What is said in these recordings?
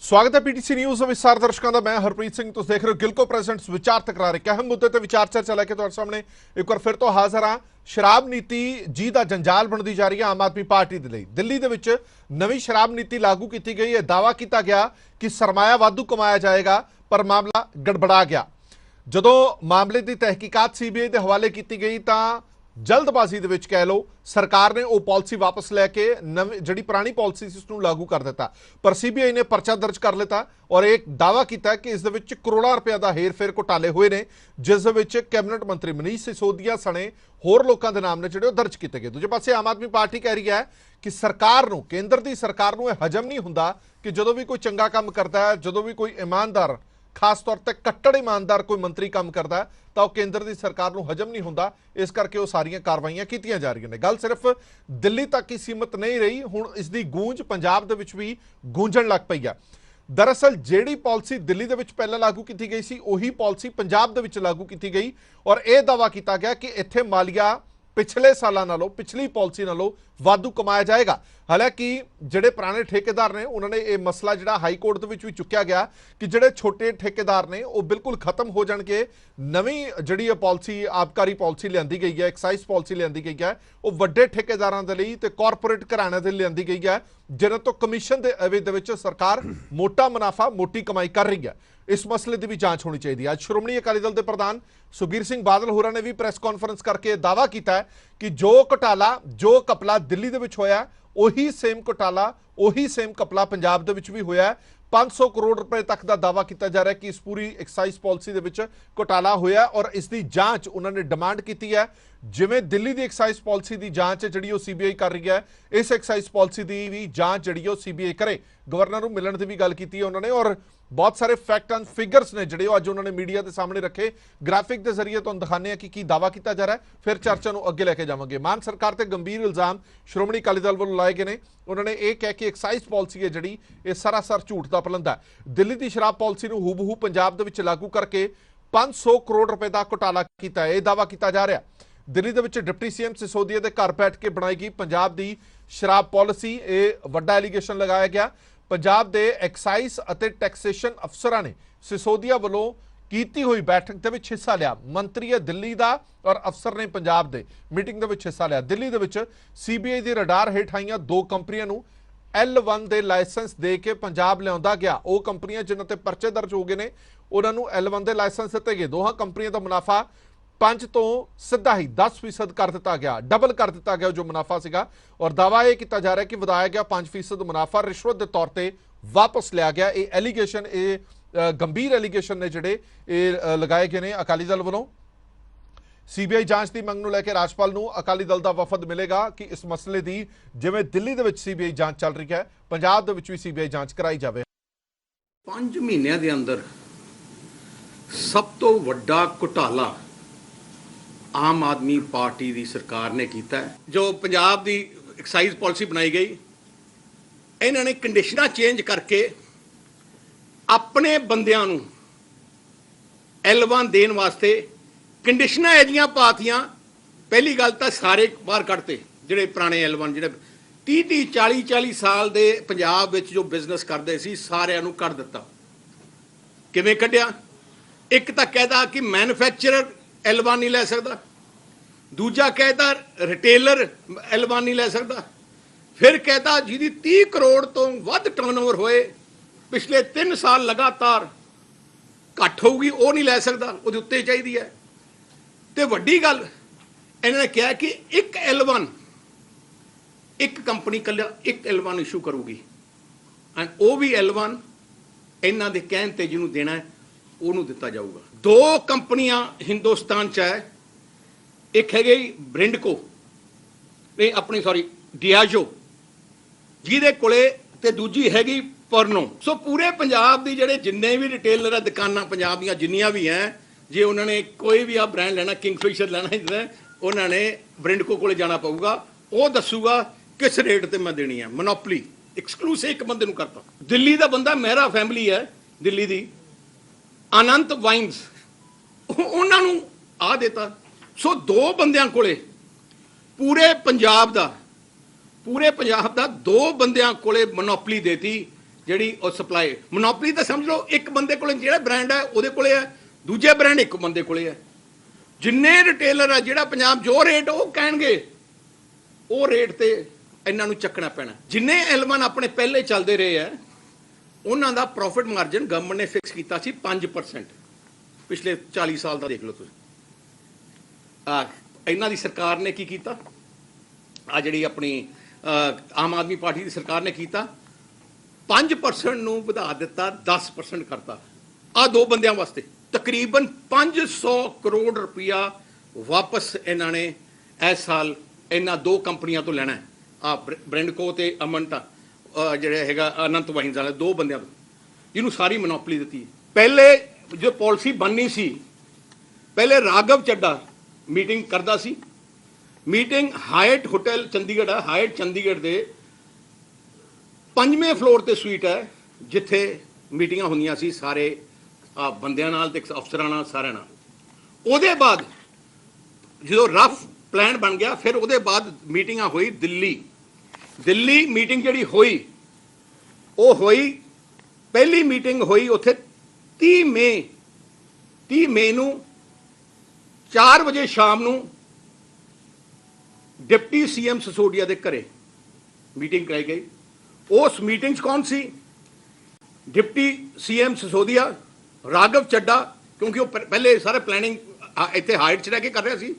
स्वागत है PTC news विस्तार दर्शकों का। मैं हरप्रीत सिंह, तुम देख रहे हो गिलको प्रेजेंट्स विचार तकरार। एक अहम मुद्दे ते विचार चर्चा लेके तुम्हारे सामने एक बार फिर तो हाजिर हाँ। शराब नीति जी का जंजाल बनती जा रही है आम आदमी पार्टी के लिए। दिल्ली दे विच नवी शराब नीति लागू की गई है। दावा किया गया कि सरमाया वाधू कमाया जाएगा, पर मामला गड़बड़ा गया। जदों मामले की तहकीकात सीबीआई के हवाले की गई तो जल्दबाजी दे विच कह लो सरकार ने वो पॉलिसी वापस लैके नवी जी पुरानी पॉलिसी सी उसनूं लागू कर दिता, पर सीबीआई ने परचा दर्ज कर लिता और एक दावा किया कि इस दे विच करोड़ों रुपया का हेर-फेर घोटाले हुए ने, जिस दे विच कैबिनेट मंत्री मनीष सिसोदिया सने होर लोगों के नाम ने जिहड़े दर्ज किए गए। दूजे पासे आम आदमी पार्टी कह रही है कि सरकार नूं, केंद्र की सरकार नूं हजम नहीं हुंदा कि जदों भी कोई चंगा काम करता है, जदों भी कोई ईमानदार, खास तौर पर कट्टड़ ईमानदार कोई मंत्री काम करता है तो केंद्र की सरकार को हजम नहीं होंदा, इस करके वो सारियां कार्रवाइयां कीतियां जा रही ने। गल सिर्फ दिल्ली तक ही सीमित नहीं रही, हुण इसकी गूंज पंजाब दे विच भी गूंजण लग पई है। दरअसल जिहड़ी पॉलिसी दिल्ली दे विच पहले लागू की गई सी, उही पॉलिसी पंजाब दे विच लागू की गई और यह दावा किया गया कि इत्थे मालिया पिछले सालों नालों, पिछली पॉलिसी नालों वाधू कमाया जाएगा। हालांकि जिहड़े पुराने ठेकेदार ने उन्होंने ये मसला जिहड़ा हाई कोर्ट दे विच भी चुक्या गया कि जिहड़े छोटे ठेकेदार ने वो बिल्कुल खत्म हो जाणगे। नवीं जिहड़ी पॉलिसी आबकारी पॉलिसी लिआंदी गई है, एक्साइज पॉलिसी लिआंदी गई है, वो वड्डे ठेकेदारां दे लई ते कॉरपोरेट घराणिਆਂ दे लिआंदी गई है, जिन्हां तो कमीशन दे एवज दे विच सरकार मोटा मुनाफा, मोटी कमाई कर रही है। इस मसले की भी जांच होनी चाहिए। आज श्रोमणी अकाली दल के प्रधान सुखबीर सिंह बादल होरां ने भी प्रेस कॉन्फ्रेंस करके दावा किया है कि जो घोटाला, जो कपला दिल्ली दे विच होया, उही सेम घोटाला, उही सेम कपला पंजाब दे विच भी होया है। 500 करोड़ रुपए तक का दावा किया जा रहा है कि इस पूरी एक्साइज पॉलिसी दे विच घोटाला होया और इसकी जांच उन्होंने डिमांड की है। जिवें दिल्ली की एक्साइज पॉलिसी की जांच जी सीबीआई कर रही है, इस एक्साइज पॉलिसी की भी जांच जी सीबीआई करे। गवर्नर को मिलने की भी गल की उन्होंने और बहुत सारे फैक्ट एंड फिगर्स ने जो अज उन्होंने मीडिया के सामने रखे। ग्राफिक के जरिए तुहानूं दिखाने कि दावा किया जा रहा है, फिर चर्चा को अगे लैके जावांगे। मान सरकार ते गंभीर इल्जाम श्रोमणी अकाली दल वालों लाए गए हैं। उन्होंने ये कह के एक्साइज पॉलिसी है जी ये सरासर झूठ का पलंदा है। दिल्ली की शराब पॉलिसी को हूबहू पंजाब दे विच लागू करके 500 करोड़ रुपए का घोटाला किया है, यह दावा किया जा रहा है। दिल्ली दे विच डिप्टी सीएम सिसोदिया के घर बैठ के बनाई गई पंजाब की शराब पॉलिसी, ये वड्डा एलीगेशन लगाया गया। पंजाब के एक्साइज और टैक्सेशन अफसरां ने सिसोदिया वालों की हुई बैठक के हिस्सा लिया। मंत्री है दिल्ली का और अफसर ने पंजाब के मीटिंग के हिस्सा लिया। दिल्ली के सीबीआई की रडार हेठ आईयां 2 कंपनियों को L1 के लाइसेंस दे के पंजाब लिया गया। वो कंपनियां जिन्हों पर परचे दर्ज हो गए हैं उन्होंने L1 के लाइसेंस दिते गए। दोहां कंपनियों का मुनाफा 5 तो सीधा ही 10% कर दिता गया, डबल कर दिता गया जो मुनाफा सीगा। और दावा यह किया जा रहा है कि वधाया गया 5% मुनाफा रिश्वत के तौर पर वापस लिया गया। ये एलीगेशन, ये गंभीर एलीगेशन ने जिहड़े लगाए गए हैं अकाली दल वालों। सीबीआई जांच की मंग नूं लैके राजपाल नूं अकाली दल का वफद मिलेगा कि इस मसले की जिवें दिल्ली दे विच सीबीआई जांच चल रही है, पंजाब दे विच भी सीबीआई जांच कराई जाए। 5 महीनों के अंदर सब तो वड्डा घोटाला आम आदमी पार्टी की सरकार ने किया है। जो पंजाब की एक्साइज पॉलिसी बनाई गई, इन्होंने कंडीशनां चेंज करके अपने बंदियां नूं L1 देने वास्ते कंडीशनां ऐजियां पातियां। पहली गल तो सारे बाहर कढ़ते जिहड़े पुराने L1 जिहड़े 30 40 साल दे पंजाब विच जो बिजनेस करते सी, सारिਆਂ ਨੂੰ कढ़ दिता। किवें कढ़िया? एक तो कहता कि मैन्युफैक्चरर L1 नहीं लै सकता, दूजा कहता रिटेलर L1 नहीं लै सकता, फिर कहता जिहदी 30 करोड़ तो वध टर्नओवर होए पिछले 3 साल लगातार घट होगी वो नहीं लै सकता, वो उत्ते चाहिए है। तो वड्डी गल इन्होंने कहा कि एक L1 एक कंपनी कल एक L1 इशू करूगी एंड वो भी L1 इन्हों के कहन ते जिन्होंने देना है उन्होंने दिता जाऊगा। 2 कंपनियां हिंदुस्तान च है, एक है ब्रिंडको नहीं अपनी सॉरी डियाजो जिहदे कोले ते दूजी हैगी परनो। सो पूरे पंजाब की जिहड़े जिन्ने भी रिटेलर दुकानां पंजाब दीयां जिन्नियां भी हैं, जे उन्होंने कोई भी आ ब्रांड लेना, किंगफिशर लेना, उन्होंने ब्रिंडको कोले जाना पऊगा। वो दसूगा किस रेट ते मैं देनी है। मोनोपली एक्सक्लूसिव एक बंदे नूं करता। दिल्ली का बंदा मेहरा फैमिली है, दिल्ली की अनंत वाइन्स, उन्होंने आ देता। सो 2 बंदियां कोले पूरे पंजाब का 2 बंदियां कोले मोनोपली देती ਜਿਹੜੀ ਉਹ ਸਪਲਾਈ ਮੋਨੋਪੋਲੀ ਤਾਂ ਸਮਝ ਲਓ ਇੱਕ ਬੰਦੇ ਕੋਲੇ ਜਿਹੜਾ ਬ੍ਰਾਂਡ ਹੈ ਉਹਦੇ ਕੋਲੇ ਹੈ, ਦੂਜੇ ਬ੍ਰਾਂਡ ਇੱਕ ਬੰਦੇ ਕੋਲੇ ਹੈ। ਜਿੰਨੇ ਰਿਟੇਲਰ ਆ ਜਿਹੜਾ ਪੰਜਾਬ ਜੋ ਰੇਟ ਉਹ ਕਹਿਣਗੇ ਉਹ ਰੇਟ ਤੇ ਇਹਨਾਂ ਨੂੰ ਚੱਕਣਾ ਪੈਣਾ। ਜਿੰਨੇ ਐਲਮਨ ਆਪਣੇ ਪਹਿਲੇ ਚੱਲਦੇ ਰਹੇ ਆ ਉਹਨਾਂ ਦਾ ਪ੍ਰੋਫਿਟ ਮਾਰਜਨ ਗਵਰਨਮੈਂਟ ਨੇ ਫਿਕਸ ਕੀਤਾ ਸੀ 5%। ਪਿਛਲੇ 40 ਸਾਲ ਦਾ ਦੇਖ ਲਓ ਤੁਸੀਂ। ਇਹਨਾਂ ਦੀ ਸਰਕਾਰ ਨੇ ਕੀ ਕੀਤਾ, ਆ ਜਿਹੜੀ ਆਪਣੀ ਆਮ ਆਦਮੀ ਪਾਰਟੀ ਦੀ ਸਰਕਾਰ ਨੇ ਕੀਤਾ, 5% ਨੂੰ ਵਧਾ ਦਿੱਤਾ, 10% ਕਰਤਾ। ਆ ਦੋ ਬੰਦਿਆਂ ਵਾਸਤੇ ਤਕਰੀਬਨ 500 ਕਰੋੜ ਰੁਪਇਆ ਵਾਪਸ ਇਹਨਾਂ ਨੇ ਇਸ ਸਾਲ ਇਹਨਾਂ ਦੋ ਕੰਪਨੀਆਂ ਤੋਂ ਲੈਣਾ। ਆ ਬ੍ਰੈਂਡਕੋ ਤੇ ਅਮਨਟਾ ਜਿਹੜੇ ਹੈਗਾ ਅਨੰਤ ਵਾਹਿੰਸ ਵਾਲੇ ਦੋ ਬੰਦਿਆਂ ਤੋਂ, ਜਿਹਨੂੰ ਸਾਰੀ ਮੋਨੋਪੋਲੀ ਦਿੱਤੀ। ਪਹਿਲੇ ਜੋ ਪਾਲਿਸੀ ਬਣਨੀ ਸੀ, ਪਹਿਲੇ ਰਾਘਵ ਚੱਡਾ ਮੀਟਿੰਗ ਕਰਦਾ ਸੀ। ਮੀਟਿੰਗ ਹਾਇਟ ਹੋਟਲ ਚੰਡੀਗੜ੍ਹ ਹੈ, ਹਾਇਟ ਚੰਡੀਗੜ੍ਹ ਦੇ 5ਵੇਂ ਫਲੋਰ ਤੇ ਸਵੀਟ ਹੈ, ਜਿੱਥੇ ਮੀਟਿੰਗਾਂ ਹੁੰਦੀਆਂ ਸੀ ਸਾਰੇ ਬੰਦਿਆਂ ਨਾਲ ਤੇ ਅਫਸਰਾਂ ਨਾਲ, ਸਾਰਿਆਂ ਨਾਲ। ਉਹਦੇ ਬਾਅਦ ਜਦੋਂ ਰਫ ਪਲਾਨ ਬਣ ਗਿਆ, ਫਿਰ ਉਹਦੇ ਬਾਅਦ ਮੀਟਿੰਗਾਂ ਹੋਈ ਦਿੱਲੀ ਮੀਟਿੰਗ ਜਿਹੜੀ ਹੋਈ ਉਹ ਹੋਈ, ਪਹਿਲੀ ਮੀਟਿੰਗ ਹੋਈ ਉੱਥੇ 30 ਮਈ ਨੂੰ 4 ਵਜੇ ਸ਼ਾਮ ਨੂੰ ਡਿਪਟੀ ਸੀਐਮ ਸਿਸੋਦੀਆ ਦੇ ਘਰੇ ਮੀਟਿੰਗ ਕਰਾਈ ਗਈ। ਉਸ ਮੀਟਿੰਗ 'ਚ ਕੌਣ ਸੀ? ਡਿਪਟੀ ਸੀਐਮ ਸਿਸੋਦੀਆ, ਰਾਘਵ ਚੱਡਾ, ਕਿਉਂਕਿ ਉਹ ਪਹਿਲੇ ਸਾਰੇ ਪਲੈਨਿੰਗ ਇੱਥੇ ਹਾਈਟ 'ਚ ਰਹਿ ਕੇ ਕਰ ਰਿਹਾ ਸੀ,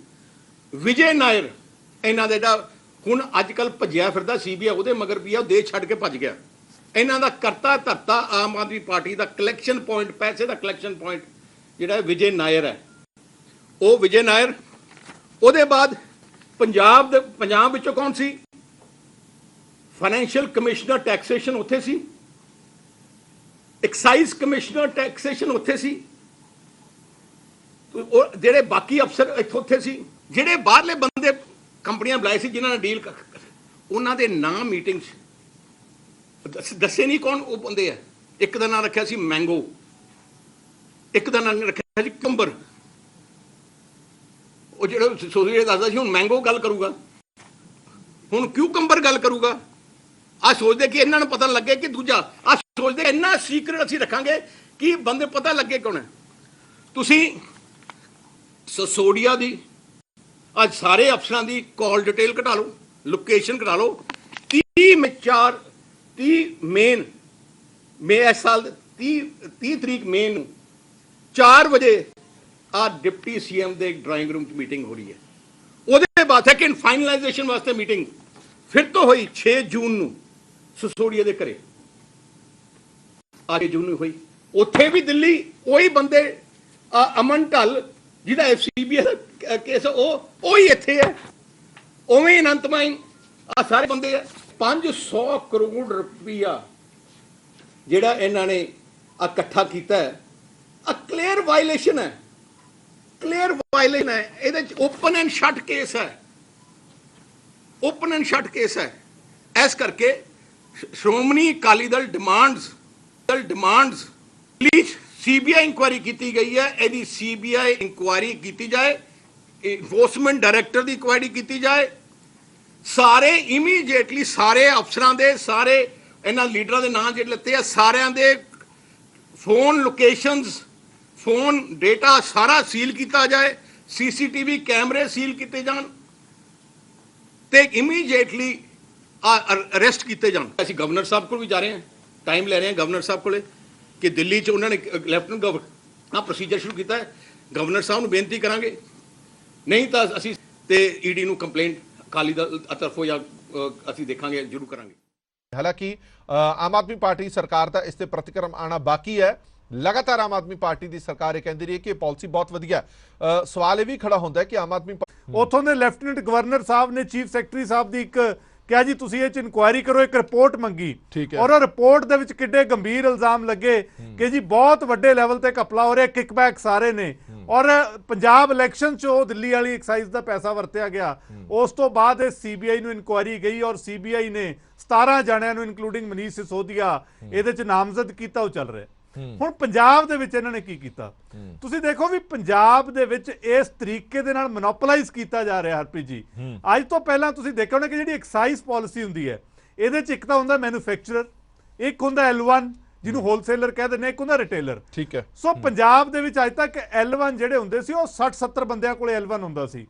ਵਿਜੇ ਨਾਇਰ, ਇਹਨਾਂ ਦਾ ਜਿਹੜਾ ਹੁਣ ਅੱਜ ਕੱਲ੍ਹ ਭੱਜਿਆ ਫਿਰਦਾ ਸੀਬੀਆਈ ਉਹਦੇ ਮਗਰ ਵੀ ਆ, ਉਹ ਦੇਸ਼ ਛੱਡ ਕੇ ਭੱਜ ਗਿਆ। ਇਹਨਾਂ ਦਾ ਕਰਤਾ ਧਰਤਾ ਆਮ ਆਦਮੀ ਪਾਰਟੀ ਦਾ ਕਲੈਕਸ਼ਨ ਪੁਆਇੰਟ, ਪੈਸੇ ਦਾ ਕਲੈਕਸ਼ਨ ਪੁਆਇੰਟ ਜਿਹੜਾ ਵਿਜੇ ਨਾਇਰ ਹੈ, ਉਹ ਵਿਜੇ ਨਾਇਰ। ਉਹਦੇ ਬਾਅਦ ਪੰਜਾਬ ਵਿੱਚੋਂ ਕੌਣ ਸੀ? ਫਾਈਨੈਂਸ਼ੀਅਲ ਕਮਿਸ਼ਨਰ ਟੈਕਸੇਸ਼ਨ ਉੱਥੇ ਸੀ, ਐਕਸਾਈਜ਼ ਕਮਿਸ਼ਨਰ ਟੈਕਸੇਸ਼ਨ ਉੱਥੇ ਸੀ, ਉਹ ਜਿਹੜੇ ਬਾਕੀ ਅਫਸਰ ਇੱਥੋਂ ਉੱਥੇ ਸੀ। ਜਿਹੜੇ ਬਾਹਰਲੇ ਬੰਦੇ ਕੰਪਨੀਆਂ ਬੁਲਾਏ ਸੀ ਜਿਨ੍ਹਾਂ ਨੇ ਡੀਲ, ਉਹਨਾਂ ਦੇ ਨਾਮ ਮੀਟਿੰਗ 'ਚ ਦੱਸੇ ਨਹੀਂ ਕੌਣ ਉਹ ਬੰਦੇ ਆ। ਇੱਕ ਦਾ ਨਾਮ ਰੱਖਿਆ ਸੀ ਮੈਂਗੋ, ਇੱਕ ਦਾ ਨਾਮ ਰੱਖਿਆ ਸੀ ਕੰਬਰ। ਉਹ ਜਿਹੜਾ ਸੋਸੀਏ ਦੱਸਦਾ ਸੀ ਹੁਣ ਮੈਂਗੋ ਗੱਲ ਕਰੂਗਾ, ਹੁਣ ਕਿਊਕੰਬਰ ਗੱਲ ਕਰੂਗਾ। ਆ ਸੋਚਦੇ ਕਿ ਇਹਨਾਂ ਨੂੰ ਪਤਾ ਲੱਗੇ ਕਿ ਦੂਜਾ, ਆ ਸੋਚਦੇ ਇੰਨਾ ਸੀਕ੍ਰੇਟ ਅਸੀਂ ਰੱਖਾਂਗੇ ਕਿ ਬੰਦੇ ਪਤਾ ਲੱਗੇ ਕੌਣ ਹੈ। ਤੁਸੀਂ ਸਿਸੋਦੀਆ ਦੀ ਅੱਜ ਸਾਰੇ ਅਫਸਰਾਂ ਦੀ ਕਾਲ ਡਿਟੇਲ ਘਟਾ ਲਓ, ਲੋਕੇਸ਼ਨ ਘਟਾ ਲਓ। 30 ਮਈ ਇਸ ਸਾਲ 30 ਤਰੀਕ ਮਈ ਨੂੰ 4 ਵਜੇ ਆ ਡਿਪਟੀ ਸੀਐਮ ਦੇ ਡਰਾਇੰਗ ਰੂਮ 'ਚ ਮੀਟਿੰਗ ਹੋ ਰਹੀ ਹੈ। ਉਹਦੇ ਬਾਅਦ ਸੈਕਿੰਡ ਫਾਈਨਲਾਈਜੇਸ਼ਨ ਵਾਸਤੇ ਮੀਟਿੰਗ ਫਿਰ ਤੋਂ ਹੋਈ 6 ਜੂਨ ਨੂੰ ਸਿਸੋਦੀਆ ਦੇ ਘਰੇ। 8 ਜੂਨ ਨੂੰ ਹੋਈ। ਉੱਥੇ ਵੀ ਦਿੱਲੀ ਉਹੀ ਬੰਦੇ, ਅਮਨ ਢੱਲ ਜਿਹਦਾ FCBI ਦਾ ਕੇਸ ਉਹ ਹੀ ਇੱਥੇ ਹੈ, ਉਵੇਂ ਅਨੰਤ ਮਾਈਨ, ਆ ਸਾਰੇ ਬੰਦੇ ਆ। 500 ਕਰੋੜ ਰੁਪਈਆ ਜਿਹੜਾ ਇਹਨਾਂ ਨੇ ਇਕੱਠਾ ਕੀਤਾ ਹੈ, ਆ ਕਲੀਅਰ ਵਾਇਲੇਸ਼ਨ ਹੈ, ਕਲੀਅਰ ਵਾਇਲੇਸ਼ਨ ਹੈ। ਇਹਦੇ ਚ ਓਪਨ ਐਂਡ ਸ਼ਟ ਕੇਸ ਹੈ, ਓਪਨ ਐਂਡ ਸ਼ਟ ਕੇਸ ਹੈ। ਇਸ ਕਰਕੇ Shiromani Akali Dal demands please CBI inquiry ਕੀਤੀ ਗਈ ਹੈ, ਇਹਦੀ CBI ਇਨਕੁਆਇਰੀ ਕੀਤੀ ਜਾਏ, ਇਨਫੋਰਸਮੈਂਟ ਡਾਇਰੈਕਟਰ ਦੀ ਇਨਕੁਆਇਰੀ ਕੀਤੀ ਜਾਏ। ਸਾਰੇ ਇਮੀਡੀਏਟਲੀ ਸਾਰੇ ਅਫਸਰਾਂ ਦੇ, ਸਾਰੇ ਇਹਨਾਂ ਲੀਡਰਾਂ ਦੇ ਨਾਂ ਜਿਹੜੇ ਲੱਤੇ ਆ, ਸਾਰਿਆਂ ਦੇ ਫੋਨ ਲੋਕੇਸ਼ਨਸ, ਫੋਨ ਡੇਟਾ ਸਾਰਾ ਸੀਲ ਕੀਤਾ ਜਾਏ, CCTV ਕੈਮਰੇ ਸੀਲ ਕੀਤੇ ਜਾਣ ਤੇ ਇਮੀਡੀਏਟਲੀ ਅਰੈਸਟ ਕੀਤੇ ਜਾਣ। ਅਸੀਂ ਗਵਰਨਰ ਸਾਹਿਬ ਕੋਲ ਵੀ ਜਾ ਰਹੇ ਹਾਂ, ਟਾਈਮ ਲੈ ਰਹੇ ਹਾਂ ਗਵਰਨਰ ਸਾਹਿਬ ਕੋਲੇ ਕਿ ਦਿੱਲੀ 'ਚ ਉਹਨਾਂ ਨੇ ਲੈਫਟੀਨੈਂਟ ਗਵਰਨਰ ਪ੍ਰੋਸੀਜਰ ਸ਼ੁਰੂ ਕੀਤਾ ਹੈ। ਗਵਰਨਰ ਸਾਹਿਬ ਨੂੰ ਬੇਨਤੀ ਕਰਾਂਗੇ, ਨਹੀਂ ਤਾਂ ਅਸੀਂ ਤੇ ED ਨੂੰ ਕੰਪਲੇਂਟ ਅਕਾਲੀ ਦਲ ਤਰਫੋਂ ਜਾਂ ਅਸੀਂ ਦੇਖਾਂਗੇ, ਜ਼ਰੂਰ ਕਰਾਂਗੇ। ਹਾਲਾਂਕਿ ਆਮ ਆਦਮੀ ਪਾਰਟੀ ਸਰਕਾਰ ਦਾ ਇਸ ਤੇ ਪ੍ਰਤੀਕਰਮ ਆਣਾ ਬਾਕੀ ਹੈ। ਲਗਾਤਾਰ ਆਮ ਆਦਮੀ ਪਾਰਟੀ ਦੀ ਸਰਕਾਰ ਇਹ ਕਹਿੰਦੀ ਰਹੀ ਹੈ ਕਿ ਇਹ ਪਾਲਿਸੀ ਬਹੁਤ ਵਧੀਆ। ਸਵਾਲ ਇਹ ਵੀ ਖੜਾ ਹੁੰਦਾ ਹੈ ਕਿ ਆਮ ਆਦਮੀ ਉੱਥੋਂ ਦੇ ਲੈਫਟੀਨੈਂਟ ਗਵਰਨਰ ਸਾਹਿਬ ਨੇ ਚੀਫ ਸੈਕਟਰੀ ਸਾਹਿਬ ਦੀ ਇੱਕ ਕਿਹਾ ਜੀ ਤੁਸੀਂ ਇਹ ਚ ਇਨਕੁਆਇਰੀ ਕਰੋ, ਇੱਕ ਰਿਪੋਰਟ ਮੰਗੀ, ਔਰ ਉਹ ਰਿਪੋਰਟ ਦੇ ਵਿੱਚ ਕਿੱਡੇ ਗੰਭੀਰ ਇਲਜ਼ਾਮ ਲੱਗੇ ਕਿ ਜੀ ਬਹੁਤ ਵੱਡੇ ਲੈਵਲ ਤੇ ਘਪਲਾ ਹੋ ਰਿਹਾ, ਕਿਕਬੈਕ ਸਾਰੇ ਨੇ, ਔਰ ਪੰਜਾਬ ਇਲੈਕਸ਼ਨ 'ਚ ਉਹ ਦਿੱਲੀ ਵਾਲੀ ਐਕਸਾਈਜ਼ ਦਾ ਪੈਸਾ ਵਰਤਿਆ ਗਿਆ। ਉਸ ਤੋਂ ਬਾਅਦ ਇਹ CBI ਨੂੰ ਇਨਕੁਆਇਰੀ ਗਈ ਔਰ CBI ਨੇ 17 ਜਣਿਆਂ ਨੂੰ ਇਨਕਲੂਡਿੰਗ ਮਨੀਸ਼ ਸਿਸੋਦੀਆ ਇਹਦੇ 'ਚ ਨਾਮਜ਼ਦ ਕੀਤਾ। ਉਹ ਚੱਲ ਰਿਹਾ। ਹੁਣ ਪੰਜਾਬ ਦੇ ਵਿੱਚ ਇਹਨਾਂ ਨੇ ਕੀ ਕੀਤਾ, ਤੁਸੀਂ ਦੇਖੋ ਵੀ ਪੰਜਾਬ ਦੇ ਵਿੱਚ ਇਸ ਤਰੀਕੇ ਦੇ ਨਾਲ ਮੋਨੋਪੋਲਾਈਜ਼ ਕੀਤਾ ਜਾ ਰਿਹਾ। ਹਰਪ੍ਰੀਤ ਜੀ, ਅੱਜ ਤੋਂ ਪਹਿਲਾਂ ਤੁਸੀਂ ਦੇਖਿਆ ਹੋਣਾ ਕਿ ਜਿਹੜੀ ਐਕਸਾਈਜ਼ ਪਾਲਿਸੀ ਹੁੰਦੀ ਹੈ, ਇਹਦੇ 'ਚ ਇੱਕ ਤਾਂ ਹੁੰਦਾ ਮੈਨੂਫੈਕਚਰਰ, ਇੱਕ ਹੁੰਦਾ L1 ਜਿਹਨੂੰ ਹੋਲਸੇਲਰ ਕਹਿ ਦਿੰਦੇ, ਇੱਕ ਹੁੰਦਾ ਰਿਟੇਲਰ। ਠੀਕ ਹੈ। ਸੋ ਪੰਜਾਬ ਦੇ ਵਿੱਚ ਅੱਜ ਤੱਕ L1 ਜਿਹੜੇ ਹੁੰਦੇ ਸੀ ਉਹ 60-70 ਬੰਦਿਆਂ ਕੋਲੇ L1 ਹੁੰਦਾ ਸੀ।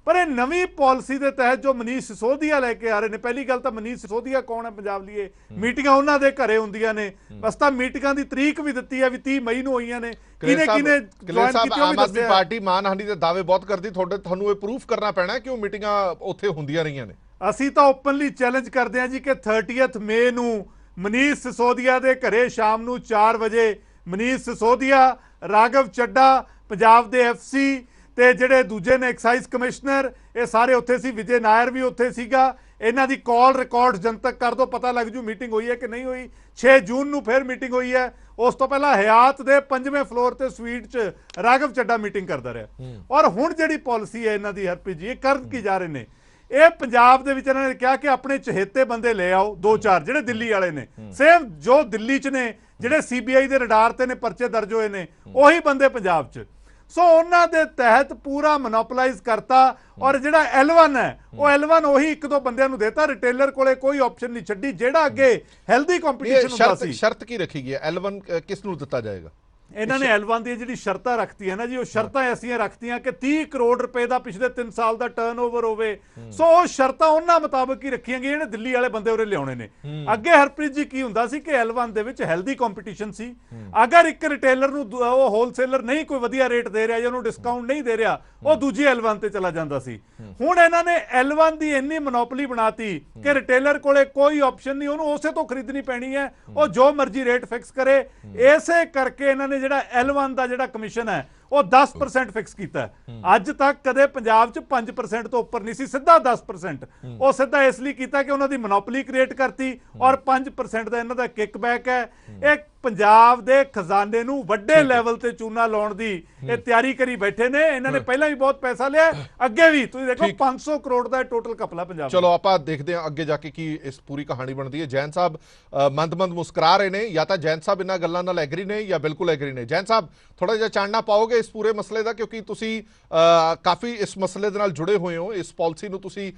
ਪਰ ਇਹ ਨਵੀਂ ਪਾਲਿਸੀ ਦੇ ਤਹਿਤ ਜੋ ਮਨੀਸ਼ ਸਿਸੋਦੀਆ ਲੈ ਕੇ ਆ ਰਹੇ ਨੇ, ਪਹਿਲੀ ਗੱਲ ਤਾਂ ਮਨੀਸ਼ ਸਿਸੋਦੀਆ ਕੌਣ ਹੈ ਪੰਜਾਬ ਲਈ? ਮੀਟਿੰਗਾਂ ਉਹਨਾਂ ਦੇ ਘਰੇ ਹੁੰਦੀਆਂ ਨੇ, ਬਸ ਤਾਂ ਮੀਟਿੰਗਾਂ ਦੀ ਤਰੀਕ ਵੀ ਦਿੱਤੀ ਹੈ ਵੀ 30 ਮਈ ਨੂੰ ਹੋਈਆਂ ਨੇ। ਕਿਨੇ ਕਲੇਰ ਸਾਹਿਬ, ਆਮ ਆਦਮੀ ਪਾਰਟੀ ਮਾਨਹਾਨੀ ਦੇ ਦਾਅਵੇ ਬਹੁਤ ਕਰਦੀ, ਤੁਹਾਨੂੰ ਇਹ ਪ੍ਰੂਫ ਕਰਨਾ ਪੈਣਾ ਕਿ ਉਹ ਮੀਟਿੰਗਾਂ ਉੱਥੇ ਹੁੰਦੀਆਂ ਰਹੀਆਂ ਨੇ। ਅਸੀਂ ਤਾਂ ਓਪਨਲੀ ਚੈਲੰਜ ਕਰਦੇ ਹਾਂ ਜੀ ਕਿ 30 ਮਈ ਨੂੰ ਮਨੀਸ਼ ਸਿਸੋਦੀਆ ਦੇ ਘਰੇ ਸ਼ਾਮ ਨੂੰ 4 ਵਜੇ ਮਨੀਸ਼ ਸਿਸੋਦੀਆ, ਰਾਘਵ ਚੱਡਾ, ਪੰਜਾਬ ਦੇ FC ਤੇ ਜਿਹੜੇ ਦੂਜੇ ਨੇ ਐਕਸਾਈਜ਼ ਕਮਿਸ਼ਨਰ, ਇਹ ਸਾਰੇ ਉੱਥੇ ਸੀ। ਵਿਜੇ ਨਾਇਰ ਵੀ ਉੱਥੇ ਸੀਗਾ। ਇਹਨਾਂ ਦੀ ਕਾਲ ਰਿਕਾਰਡ ਜਨਤਕ ਕਰ ਦੋ, ਪਤਾ ਲੱਗ ਜੂ ਮੀਟਿੰਗ ਹੋਈ ਹੈ ਕਿ ਨਹੀਂ ਹੋਈ। 6 ਜੂਨ ਨੂੰ ਫਿਰ ਮੀਟਿੰਗ ਹੋਈ ਹੈ। ਉਸ ਤੋਂ ਪਹਿਲਾਂ ਹਯਾਤ ਦੇ 5ਵੇਂ ਫਲੋਰ ਤੇ ਸਵੀਟ 'ਚ ਰਾਘਵ ਚੱਡਾ ਮੀਟਿੰਗ ਕਰਦਾ ਰਿਹਾ। ਔਰ ਹੁਣ ਜਿਹੜੀ ਪਾਲਿਸੀ ਹੈ ਇਹਨਾਂ ਦੀ, ਹਰਪ੍ਰੀਤ ਜੀ, ਇਹ ਕਰਨ ਕੀ ਜਾ ਰਹੇ ਨੇ? ਇਹ ਪੰਜਾਬ ਦੇ ਵਿੱਚ ਇਹਨਾਂ ਨੇ ਕਿਹਾ ਕਿ ਆਪਣੇ ਚਹੇਤੇ ਬੰਦੇ ਲੈ ਆਓ 2-4 ਜਿਹੜੇ ਦਿੱਲੀ ਵਾਲੇ ਨੇ, ਸੇਮ ਜੋ ਦਿੱਲੀ 'ਚ ਨੇ, ਜਿਹੜੇ CBI ਦੇ ਰਡਾਰ ਤੇ ਨੇ ਪਰਚੇ ਦਰਜ ਹੋਏ ਨੇ, ਉਹੀ ਬੰਦੇ ਪੰਜਾਬ 'ਚ। ਸੋ ਉਹਨਾਂ ਦੇ ਤਹਿਤ ਪੂਰਾ ਮੋਨੋਪੋਲਾਈਜ਼ ਕਰਤਾ। ਔਰ ਜਿਹੜਾ L1 ਹੈ ਉਹ L1 ਉਹੀ 1-2 ਬੰਦਿਆਂ ਨੂੰ ਦੇਤਾ। ਰਿਟੇਲਰ ਕੋਲੇ ਕੋਈ ਆਪਸ਼ਨ ਨਹੀਂ ਛੱਡੀ, ਜਿਹੜਾ ਅੱਗੇ ਹੈਲਦੀ ਕੰਪੀਟੀਸ਼ਨ ਹੁੰਦਾ ਸੀ। ਸ਼ਰਤ ਕੀ ਰੱਖੀ ਗਈ ਹੈ? L1 ਕਿਸ ਨੂੰ ਦਿੱਤਾ ਜਾਏਗਾ? ਇਹਨਾਂ ਨੇ L1 ਦੀ ਜਿਹੜੀ ਸ਼ਰਤਾਂ ਰੱਖਤੀਆਂ ਨਾ ਜੀ, ਉਹ ਸ਼ਰਤਾਂ ਐਸੀਆਂ ਰੱਖਤੀਆਂ ਕਿ 30 ਕਰੋੜ ਰੁਪਏ ਦਾ ਪਿਛਲੇ 3 ਸਾਲ ਦਾ ਟਰਨਓਵਰ ਹੋਵੇ। ਸੋ ਉਹ ਸ਼ਰਤਾਂ ਉਹਨਾਂ ਮੁਤਾਬਕ ਹੀ ਰੱਖੀਆਂ ਗਈਆਂ, ਜਿਹੜੇ ਦਿੱਲੀ ਵਾਲੇ ਬੰਦੇ ਉਰੇ ਲਿਆਉਣੇ ਨੇ। ਅੱਗੇ ਹਰਪ੍ਰੀਤ ਜੀ ਕੀ ਹੁੰਦਾ ਸੀ ਕਿ L1 ਦੇ ਵਿੱਚ ਹੈਲਦੀ ਕੰਪੀਟੀਸ਼ਨ ਸੀ। ਅਗਰ ਇੱਕ ਰਿਟੇਲਰ ਨੂੰ ਉਹ ਹੋਲਸੇਲਰ ਨਹੀਂ ਕੋਈ ਵਧੀਆ ਰੇਟ ਦੇ ਰਿਹਾ ਜਾਂ ਉਹਨੂੰ ਡਿਸਕਾਊਂਟ ਨਹੀਂ ਦੇ ਰਿਹਾ, ਉਹ ਦੂਜੀ L1 ਤੇ ਚਲਾ ਜਾਂਦਾ ਸੀ। ਹੁਣ ਇਹਨਾਂ ਨੇ L1 ਦੀ ਇੰਨੀ ਮੋਨੋਪੋਲੀ ਬਣਾਤੀ ਕਿ ਰਿਟੇਲਰ ਕੋਲੇ ਕੋਈ ਆਪਸ਼ਨ ਨਹੀਂ, ਉਹਨੂੰ ਉਸੇ ਤੋਂ ਖਰੀਦਣੀ ਪੈਣੀ ਹੈ, ਉਹ ਜੋ ਮਰਜ਼ੀ ਰੇਟ ਫਿਕਸ ਕਰੇ। ਇਸੇ ਕਰਕੇ ਇਹਨਾਂ ਨੇ ਜਿਹੜਾ L1 ਦਾ ਜਿਹੜਾ ਕਮਿਸ਼ਨ ਹੈ ਉਹ 10% ਫਿਕਸ ਕੀਤਾ। ਅੱਜ ਤੱਕ ਕਦੇ ਪੰਜਾਬ 'ਚ 5% ਤੋਂ ਉੱਪਰ ਨਹੀਂ ਸੀ, ਸਿੱਧਾ 10%। ਉਹ ਸਿੱਧਾ ਇਸ ਲਈ ਕੀਤਾ ਕਿ ਉਹਨਾਂ ਦੀ ਮੋਨੋਪੋਲੀ ਕ੍ਰੀਏਟ ਕਰਤੀ, ਔਰ 5% ਦਾ ਇਹਨਾਂ ਦਾ ਕਿਕਬੈਕ ਹੈ। ਇਹ ਪੰਜਾਬ ਦੇ ਖਜ਼ਾਨੇ ਨੂੰ ਵੱਡੇ ਲੈਵਲ ਤੇ ਚੂਨਾ ਲਾਉਣ ਦੀ ਇਹ ਤਿਆਰੀ ਕਰੀ ਬੈਠੇ ਨੇ। ਇਹਨਾਂ ਨੇ ਪਹਿਲਾਂ ਵੀ ਬਹੁਤ ਪੈਸਾ ਲਿਆ, ਅੱਗੇ ਵੀ ਤੁਸੀਂ ਦੇਖੋ 500 ਕਰੋੜ ਦਾ ਟੋਟਲ ਘਪਲਾ ਪੰਜਾਬ। ਚਲੋ ਆਪਾਂ ਦੇਖਦੇ ਹਾਂ ਅੱਗੇ ਜਾ ਕੇ ਕੀ ਇਸ ਪੂਰੀ ਕਹਾਣੀ ਬਣਦੀ ਹੈ। ਜੈਨ ਸਾਹਿਬ ਮੰਦ-ਮੰਦ ਮੁਸਕਰਾ ਰਹੇ ਨੇ, ਜਾਂ ਤਾਂ ਜੈਨ ਸਾਹਿਬ ਇਹਨਾਂ ਗੱਲਾਂ ਨਾਲ ਐਗਰੀ ਨੇ ਜਾਂ ਬਿਲਕੁਲ ਐਗਰੀ ਨੇ। ਜੈਨ ਸਾਹਿਬ ਥੋੜਾ ਜਿਹਾ ਚਾਨਣਾ ਪਾਓਗੇ ਇਸ ਪੂਰੇ ਮਸਲੇ ਦਾ, ਕਿਉਂਕਿ ਤੁਸੀਂ ਕਾਫੀ ਇਸ ਮਸਲੇ ਦੇ ਨਾਲ ਜੁੜੇ ਹੋਏ ਹੋ, ਇਸ ਪਾਲਿਸੀ ਨੂੰ ਤੁਸੀਂ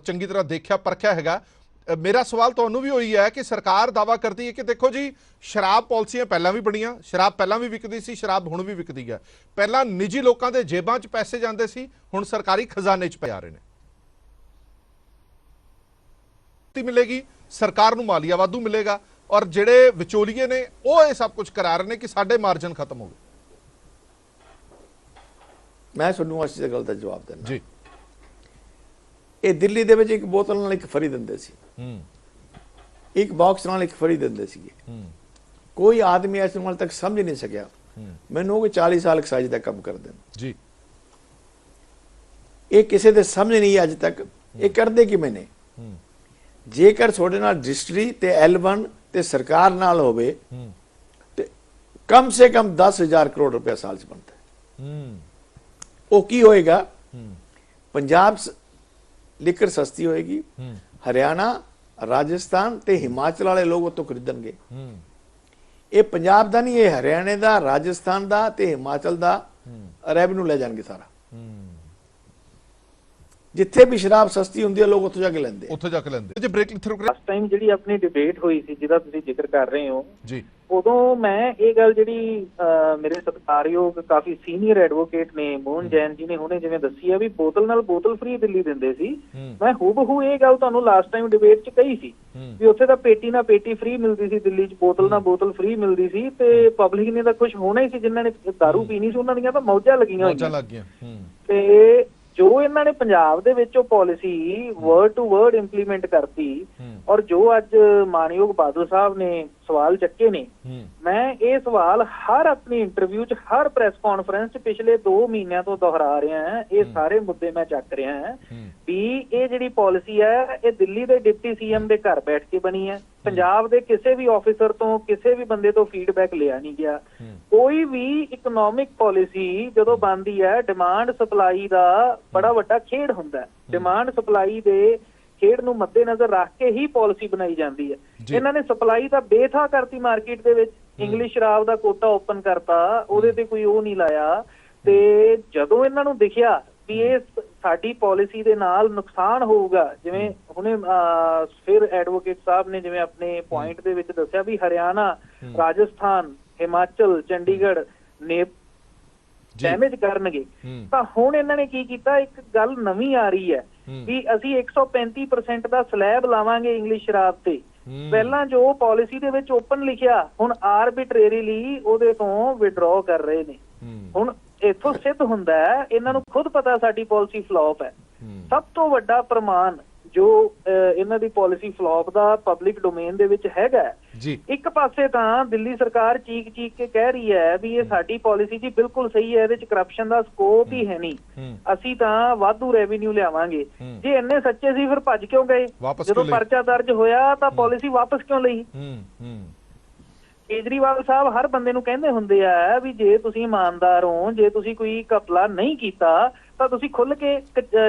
ਚੰਗੀ ਤਰ੍ਹਾਂ ਦੇਖਿਆ ਪਰਖਿਆ ਹੈਗਾ। ਮੇਰਾ ਸਵਾਲ ਤੁਹਾਨੂੰ ਵੀ ਹੋਈ ਹੈ ਕਿ ਸਰਕਾਰ ਦਾਅਵਾ ਕਰਦੀ ਹੈ ਕਿ ਦੇਖੋ ਜੀ, ਸ਼ਰਾਬ ਪਾਲਿਸੀਆਂ ਪਹਿਲਾਂ ਵੀ ਬਣੀਆਂ, ਸ਼ਰਾਬ ਪਹਿਲਾਂ ਵੀ ਵਿਕਦੀ ਸੀ, ਸ਼ਰਾਬ ਹੁਣ ਵੀ ਵਿਕਦੀ ਹੈ। ਪਹਿਲਾਂ ਨਿੱਜੀ ਲੋਕਾਂ ਦੇ ਜੇਬਾਂ 'ਚ ਪੈਸੇ ਜਾਂਦੇ ਸੀ, ਹੁਣ ਸਰਕਾਰੀ ਖਜ਼ਾਨੇ 'ਚ ਪੈ ਰਹੇ ਨੇ। ਮਿਲੇਗੀ ਸਰਕਾਰ ਨੂੰ, ਮਾਲੀਆ ਵਾਧੂ ਮਿਲੇਗਾ, ਔਰ ਜਿਹੜੇ ਵਿਚੋਲੀਏ ਨੇ ਉਹ ਇਹ ਸਭ ਕੁਝ ਕਰਾ ਰਹੇ ਨੇ ਕਿ ਸਾਡੇ ਮਾਰਜਨ ਖਤਮ ਹੋ ਗਏ। ਮੈਂ ਤੁਹਾਨੂੰ ਇਸ ਗੱਲ ਦਾ ਜਵਾਬ ਦਿੰਦਾ ਜੀ। ਇਹ ਦਿੱਲੀ ਦੇ ਵਿੱਚ ਇੱਕ ਬੋਤਲ ਨਾਲ ਇੱਕ ਫਰੀ ਦਿੰਦੇ ਸੀ, ਇੱਕ ਬਾਕਸ ਨਾਲ ਇੱਕ ਫਰੀ ਦਿੰਦੇ ਸੀਗੇ। ਕੋਈ ਆਦਮੀ ਇਸ ਨੂੰ ਤੱਕ ਸਮਝ ਨਹੀਂ ਸਕਿਆ। ਮੈਨੂੰ ਕਿ 40 ਸਾਲ ਐਕਸਾਈਜ਼ ਦਾ ਕੰਮ ਕਰਦੇ ਨੇ ਜੀ, ਇਹ ਕਿਸੇ ਦੇ ਸਮਝ ਨਹੀਂ ਅੱਜ ਤੱਕ ਇਹ ਕਰਦੇ ਕਿਵੇਂ ਨੇ। ਜੇਕਰ ਤੁਹਾਡੇ ਨਾਲ ਰਜਿਸਟਰੀ ਤੇ L1 ਤੇ ਸਰਕਾਰ ਨਾਲ ਹੋਵੇ ਤੇ ਕਮ ਸੇ ਕਮ 10,000 ਕਰੋੜ ਰੁਪਏ ਸਾਲ 'ਚ ਬਣਦਾ ਹੈ। ਉਹ ਕੀ ਹੋਏਗਾ? ਪੰਜਾਬ ਲਿਕਰ ਸਸਤੀ ਹੋਏਗੀ, ਹਰਿਆਣਾ, ਰਾਜਸਥਾਨ ਤੇ ਹਿਮਾਚਲ ਵਾਲੇ ਲੋਕ ਉਤੋਂ ਖਰੀਦਣਗੇ। ਇਹ ਪੰਜਾਬ ਦਾ ਨਹੀਂ, ਇਹ ਹਰਿਆਣੇ ਦਾ, ਰਾਜਸਥਾਨ ਦਾ ਤੇ ਹਿਮਾਚਲ ਦਾ ਰੈਵਨਿਊ ਲੈ ਜਾਣਗੇ ਸਾਰਾ। ਜਿੱਥੇ ਵੀ ਸ਼ਰਾਬ ਸਸਤੀ ਹੁੰਦੀ ਹੈ ਲੋਕ ਉੱਥੇ ਜਾ ਕੇ ਲੈਂਦੇ, ਉੱਥੇ ਜਾ ਕੇ ਲੈਂਦੇ। ਜੇ ਬ੍ਰੇਕ ਥਰੂ ਲਾਸਟ ਟਾਈਮ ਜਿਹੜੀ ਆਪਣੀ ਡਿਬੇਟ ਹੋਈ ਸੀ ਜਿਹਦਾ ਤੁਸੀਂ ਜ਼ਿਕਰ ਕਰ ਰਹੇ ਹੋ ਜੀ, ਉਦੋਂ ਮੈਂ ਇਹ ਗੱਲ ਜਿਹੜੀ ਮੇਰੇ ਸਤਿਕਾਰਯੋਗ ਕਾਫੀ ਸੀਨੀਅਰ ਐਡਵੋਕੇਟ ਨੇ ਮੋਹਨ ਜੈਨ ਜੀ ਨੇ ਹੁਣੇ ਜਿਵੇਂ ਦੱਸੀ ਆ ਵੀ ਬੋਤਲ ਨਾਲ ਬੋਤਲ ਫ੍ਰੀ ਦਿੱਲੀ ਦਿੰਦੇ ਸੀ, ਮੈਂ ਹੂਬਹੂ ਇਹ ਗੱਲ ਤੁਹਾਨੂੰ ਲਾਸਟ ਟਾਈਮ ਡਿਬੇਟ 'ਚ ਕਹੀ ਸੀ ਵੀ ਉੱਥੇ ਤਾਂ ਪੇਟੀ ਨਾਲ ਪੇਟੀ ਫ੍ਰੀ ਮਿਲਦੀ ਸੀ, ਦਿੱਲੀ 'ਚ ਬੋਤਲ ਨਾਲ ਬੋਤਲ ਫ੍ਰੀ ਮਿਲਦੀ ਸੀ ਤੇ ਪਬਲਿਕ ਨੇ ਤਾਂ ਕੁਝ ਹੋਣਾ ਹੀ ਸੀ। ਜਿਨ੍ਹਾਂ ਨੇ ਦਾਰੂ ਪੀਣੀ ਸੀ ਉਹਨਾਂ ਦੀਆਂ ਤਾਂ ਮੌਜਾਂ ਲੱਗੀਆਂ ਹੋਈਆਂ। ਤੇ ਜੋ ਇਹਨਾਂ ਨੇ ਪੰਜਾਬ ਦੇ ਵਿੱਚ ਉਹ policy word to word implement ਕਰਤੀ, ਔਰ ਜੋ ਅੱਜ ਮਾਨਯੋਗ ਬਾਦਲ ਸਾਹਿਬ ਨੇ ਸਵਾਲ ਚੱਕੇ ਨੇ, ਮੈਂ ਇਹ ਸਵਾਲ ਹਰ ਆਪਣੀ ਇੰਟਰਵਿਊ 'ਚ, ਹਰ ਪ੍ਰੈਸ ਕਾਨਫਰੰਸ 'ਚ ਪਿਛਲੇ 2 ਮਹੀਨਿਆਂ ਤੋਂ ਦੁਹਰਾ ਰਿਹਾ ਹਾਂ। ਇਹ ਸਾਰੇ ਮੁੱਦੇ ਮੈਂ ਚੱਕ ਰਿਹਾ ਹਾਂ ਵੀ ਇਹ ਜਿਹੜੀ ਪਾਲਿਸੀ ਹੈ ਇਹ ਦਿੱਲੀ ਦੇ ਡਿਪਟੀ CM ਦੇ ਘਰ ਬੈਠ ਕੇ ਬਣੀ ਹੈ। ਪੰਜਾਬ ਦੇ ਕਿਸੇ ਵੀ ਆਫਿਸਰ ਤੋਂ, ਕਿਸੇ ਵੀ ਬੰਦੇ ਤੋਂ ਫੀਡਬੈਕ ਲਿਆ ਨਹੀਂ ਗਿਆ। ਕੋਈ ਵੀ ਇਕਨੋਮਿਕ ਪਾਲਿਸੀ ਜਦੋਂ ਬਣਦੀ ਹੈ, ਡਿਮਾਂਡ ਸਪਲਾਈ ਦਾ ਬੜਾ ਵੱਡਾ ਖੇਡ ਹੁੰਦਾ ਹੈ। ਡਿਮਾਂਡ ਸਪਲਾਈ ਦੇ ਖੇਡ ਨੂੰ ਮੱਦੇਨਜ਼ਰ ਰੱਖ ਕੇ ਹੀ ਪਾਲਿਸੀ ਬਣਾਈ ਜਾਂਦੀ ਹੈ। ਇਹਨਾਂ ਨੇ ਸਪਲਾਈ ਤਾਂ ਬੇਥਾ ਕਰਤੀ ਮਾਰਕੀਟ ਦੇ ਵਿੱਚ, ਇੰਗਲਿਸ਼ ਸ਼ਰਾਬ ਦਾ ਕੋਟਾ ਓਪਨ ਕਰਤਾ, ਉਹਦੇ ਤੇ ਕੋਈ ਉਹ ਨਹੀਂ ਲਾਇਆ। ਤੇ ਜਦੋਂ ਇਹਨਾਂ ਨੂੰ ਦਿਖਿਆ ਵੀ ਇਹ ਸਾਡੀ ਪਾਲਿਸੀ ਦੇ ਨਾਲ ਨੁਕਸਾਨ ਹੋਊਗਾ। ਜਿਵੇਂ ਹੁਣੇ ਫਿਰ ਐਡਵੋਕੇਟ ਸਾਹਿਬ ਨੇ ਜਿਵੇਂ ਆਪਣੇ ਪੁਆਇੰਟ ਦੇ ਵਿੱਚ ਦੱਸਿਆ ਵੀ ਹਰਿਆਣਾ, ਰਾਜਸਥਾਨ, ਹਿਮਾਚਲ, ਚੰਡੀਗੜ੍ਹ ਨੇ ਡੈਮੇਜ ਕਰਨਗੇ, ਤਾਂ ਹੁਣ ਇਹਨਾਂ ਨੇ ਕੀ ਕੀਤਾ, ਇੱਕ ਗੱਲ ਨਵੀਂ ਆ ਰਹੀ ਹੈ ਵੀ ਅਸੀਂ 135% ਦਾ ਸਲੈਬ ਲਾਵਾਂਗੇ ਇੰਗਲਿਸ਼ ਸ਼ਰਾਬ ਤੇ। ਪਹਿਲਾਂ ਜੋ ਪਾਲਿਸੀ ਦੇ ਵਿੱਚ ਓਪਨ ਲਿਖਿਆ, ਹੁਣ ਆਰਬਿਟਰੇਰੀਲੀ ਉਹਦੇ ਤੋਂ ਵਿਡਰਾਅ ਕਰ ਰਹੇ ਨੇ। ਹੁਣ ਇੱਥੋਂ ਸਿੱਧ ਹੁੰਦਾ ਹੈ ਇਹਨਾਂ ਨੂੰ ਖੁਦ ਪਤਾ ਸਾਡੀ ਪਾਲਿਸੀ ਫਲॉप ਹੈ। ਸਭ ਤੋਂ ਵੱਡਾ ਪ੍ਰਮਾਣ ਜੋ ਇਹਨਾਂ ਦੀ ਪਾਲਿਸੀ ਫਲॉप ਦਾ ਪਬਲਿਕ ਡੋਮੇਨ ਦੇ ਵਿੱਚ ਹੈਗਾ ਜੀ। ਇੱਕ ਪਾਸੇ ਤਾਂ ਦਿੱਲੀ ਸਰਕਾਰ ਚੀਕ ਕੇ ਕਹਿ ਰਹੀ ਹੈ ਵੀ ਇਹ ਸਾਡੀ ਪਾਲਿਸੀ ਜੀ ਬਿਲਕੁਲ ਸਹੀ ਹੈ, ਇਹਦੇ ਚ ਕਰਪਸ਼ਨ ਦਾ ਸਕੋਪ ਹੀ ਹੈ ਨਹੀਂ, ਅਸੀਂ ਤਾਂ ਵਾਧੂ ਰੈਵਨਿਊ ਲਿਆਵਾਂਗੇ। ਜੇ ਇੰਨੇ ਸੱਚੇ ਸੀ ਫਿਰ ਭੱਜ ਕਿਉਂ ਗਏ? ਜਦੋਂ ਪਰਚਾ ਦਰਜ ਹੋਇਆ ਤਾਂ ਪਾਲਿਸੀ ਵਾਪਸ ਕਿਉਂ ਲਈ? ਕੇਜਰੀਵਾਲ ਸਾਹਿਬ ਹਰ ਬੰਦੇ ਨੂੰ ਕਹਿੰਦੇ ਹੁੰਦੇ ਆ ਵੀ ਜੇ ਤੁਸੀਂ ਇਮਾਨਦਾਰ ਹੋ, ਜੇ ਤੁਸੀਂ ਕੋਈ ਘਪਲਾ ਨਹੀਂ ਕੀਤਾ ਤਾਂ ਤੁਸੀਂ ਖੁੱਲ ਕੇ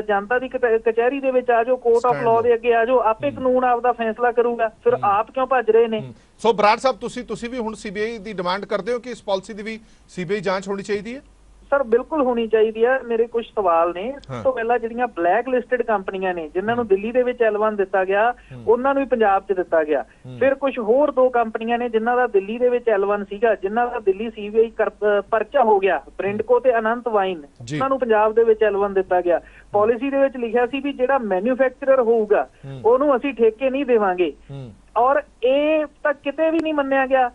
ਜਨਤਾ ਦੀ ਕਚਹਿਰੀ ਦੇ ਵਿੱਚ ਆ ਜਾਓ, ਕੋਰਟ ਆਫ ਲਾਅ ਦੇ ਅੱਗੇ ਆ ਜਾਓ, ਆਪੇ ਕਾਨੂੰਨ ਆਪਦਾ ਫੈਸਲਾ ਕਰੂਗਾ। ਫਿਰ ਆਪ ਕਿਉਂ ਭੱਜ ਰਹੇ ਨੇ? ਸੋ ਬਰਾੜ ਸਾਹਿਬ ਤੁਸੀਂ ਵੀ ਹੁਣ ਸੀਬੀਆਈ ਦੀ ਡਿਮਾਂਡ ਕਰਦੇ ਹੋ ਕਿ ਇਸ ਪਾਲਿਸੀ ਦੀ ਵੀ ਸੀਬੀਆਈ ਜਾਂਚ ਹੋਣੀ ਚਾਹੀਦੀ ਹੈ? ਸਰ ਬਿਲਕੁਲ ਹੋਣੀ ਚਾਹੀਦੀ ਹੈ। ਮੇਰੇ ਕੁਝ ਸਵਾਲ ਨੇ। ਸਭ ਤੋਂ ਪਹਿਲਾਂ ਜਿਹੜੀਆਂ ਬਲੈਕ ਲਿਸਟਡ ਕੰਪਨੀਆਂ ਨੇ ਜਿਨ੍ਹਾਂ ਨੂੰ ਦਿੱਲੀ ਦੇ ਵਿੱਚ L1 ਦਿੱਤਾ ਗਿਆ, ਉਹਨਾਂ ਨੂੰ ਵੀ ਪੰਜਾਬ 'ਚ ਦਿੱਤਾ ਗਿਆ। ਫਿਰ ਕੁਝ ਹੋਰ 2 ਕੰਪਨੀਆਂ ਨੇ ਜਿਨ੍ਹਾਂ ਦਾ ਦਿੱਲੀ ਦੇ ਵਿੱਚ L1 ਸੀਗਾ, ਜਿਨ੍ਹਾਂ ਦਾ ਦਿੱਲੀ ਸੀਬੀਆਈ ਪਰਚਾ ਹੋ ਗਿਆ, ਬ੍ਰਿੰਡਕੋ ਤੇ ਅਨੰਤ ਵਾਈਨ, ਉਹਨਾਂ ਨੂੰ ਪੰਜਾਬ ਦੇ ਵਿੱਚ L1 ਦਿੱਤਾ ਗਿਆ। ਪਾਲਿਸੀ ਦੇ ਵਿੱਚ ਲਿਖਿਆ ਸੀ ਵੀ ਜਿਹੜਾ ਮੈਨੂਫੈਕਚਰਰ ਹੋਊਗਾ ਉਹਨੂੰ ਅਸੀਂ ਠੇਕੇ ਨਹੀਂ ਦੇਵਾਂਗੇ, ਔਰ ਇਹ ਤਾਂ ਕਿਤੇ ਵੀ ਨਹੀਂ ਮੰਨਿਆ ਗਿਆ।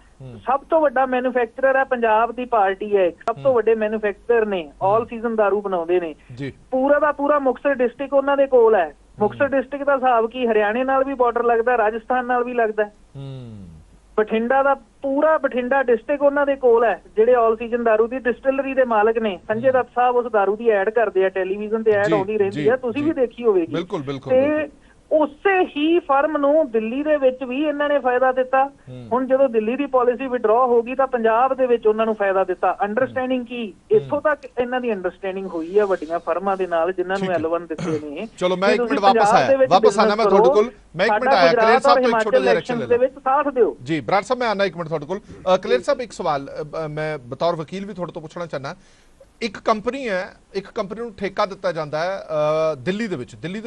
ਸਭ ਤੋਂ ਵੱਡਾ ਮੈਨੂਫੈਕਚਰਰ ਹੈ ਪੰਜਾਬ ਦੀ ਪਾਰਟੀ ਹੈ, ਸਭ ਤੋਂ ਵੱਡੇ ਮੈਨੂਫੈਕਚਰਰ ਨੇ, ਆਲ ਸੀਜ਼ਨ ਦਾਰੂ ਬਣਾਉਂਦੇ ਨੇ। ਪੂਰਾ ਦਾ ਪੂਰਾ ਮੁਕਤਸਰ ਡਿਸਟ੍ਰਿਕਟ ਉਹਨਾਂ ਦੇ ਕੋਲ ਹੈ। ਮੁਕਤਸਰ ਡਿਸਟ੍ਰਿਕਟ ਦਾ ਹਿਸਾਬ ਕੀ ਹਰਿਆਣੇ ਨਾਲ ਵੀ ਬਾਰਡਰ ਲੱਗਦਾ, ਰਾਜਸਥਾਨ ਨਾਲ ਵੀ ਲੱਗਦਾ। ਬਠਿੰਡਾ ਦਾ ਪੂਰਾ ਬਠਿੰਡਾ ਡਿਸਟ੍ਰਿਕਟ ਉਹਨਾਂ ਦੇ ਕੋਲ ਹੈ, ਜਿਹੜੇ ਆਲ ਸੀਜ਼ਨ ਦਾਰੂ ਦੀ ਡਿਸਟਿਲਰੀ ਦੇ ਮਾਲਕ ਨੇ। ਸੰਜੇ ਦੱਤ ਸਾਹਿਬ ਉਸ ਦਾਰੂ ਦੀ ਐਡ ਕਰਦੇ ਆ, ਟੈਲੀਵਿਜ਼ਨ ਤੇ ਐਡ ਆਉਂਦੀ ਰਹਿੰਦੀ ਹੈ, ਤੁਸੀਂ ਵੀ ਦੇਖੀ ਹੋਵੇਗੀ। ਤੇ ਉਸੇ ਹੀ ਫਰਮ ਨੂੰ ਦਿੱਲੀ ਦੇ ਵਿੱਚ ਵੀ ਇਹਨਾਂ ਨੇ ਫਾਇਦਾ ਦਿੱਤਾ। ਹੁਣ ਜਦੋਂ ਦਿੱਲੀ ਦੀ ਪਾਲਿਸੀ ਵਿਡਰਾਅ ਹੋ ਗਈ ਤਾਂ ਪੰਜਾਬ ਦੇ ਵਿੱਚ ਉਹਨਾਂ ਨੂੰ ਫਾਇਦਾ ਦਿੱਤਾ। ਅੰਡਰਸਟੈਂਡਿੰਗ ਕੀ? ਇੱਥੋਂ ਤੱਕ ਇਹਨਾਂ ਦੀ ਅੰਡਰਸਟੈਂਡਿੰਗ ਹੋਈ ਹੈ ਵੱਡੀਆਂ ਫਰਮਾਂ ਦੇ ਨਾਲ ਜਿਨ੍ਹਾਂ ਨੂੰ L1 ਦਿੱਤੇ ਨੇ। ਚਲੋ ਮੈਂ 1 ਮਿੰਟ ਵਾਪਸ ਆਣਾ ਮੈਂ ਤੁਹਾਡੇ ਕੋਲ। ਮੈਂ 1 ਮਿੰਟ ਆਇਆ ਕਲੇਰ ਸਾਹਿਬ ਤੋਂ ਇੱਕ ਛੋਟਾ ਜਿਹਾ ਰਿਐਕਸ਼ਨ ਲੈ ਦੇ ਵਿੱਚ ਸਾਥ ਦਿਓ ਜੀ। ਬਰਾੜ ਸਾਹਿਬ ਮੈਂ ਆਣਾ 1 ਮਿੰਟ ਤੁਹਾਡੇ ਕੋਲ। ਕਲੇਰ ਸਾਹਿਬ ਇੱਕ ਸਵਾਲ ਮੈਂ ਬਤੌਰ ਵਕੀਲ ਵੀ ਤੁਹਾਡੇ ਤੋਂ ਪੁੱਛਣਾ ਚਾਹਨਾ। ਇੱਕ ਕੰਪਨੀ ਹੈ, ਇੱਕ ਕੰਪਨੀ ਨੂੰ ਠੇਕਾ ਦਿੱਤਾ ਜਾਂਦਾ ਹੈ ਦਿੱਲੀ ਦੇ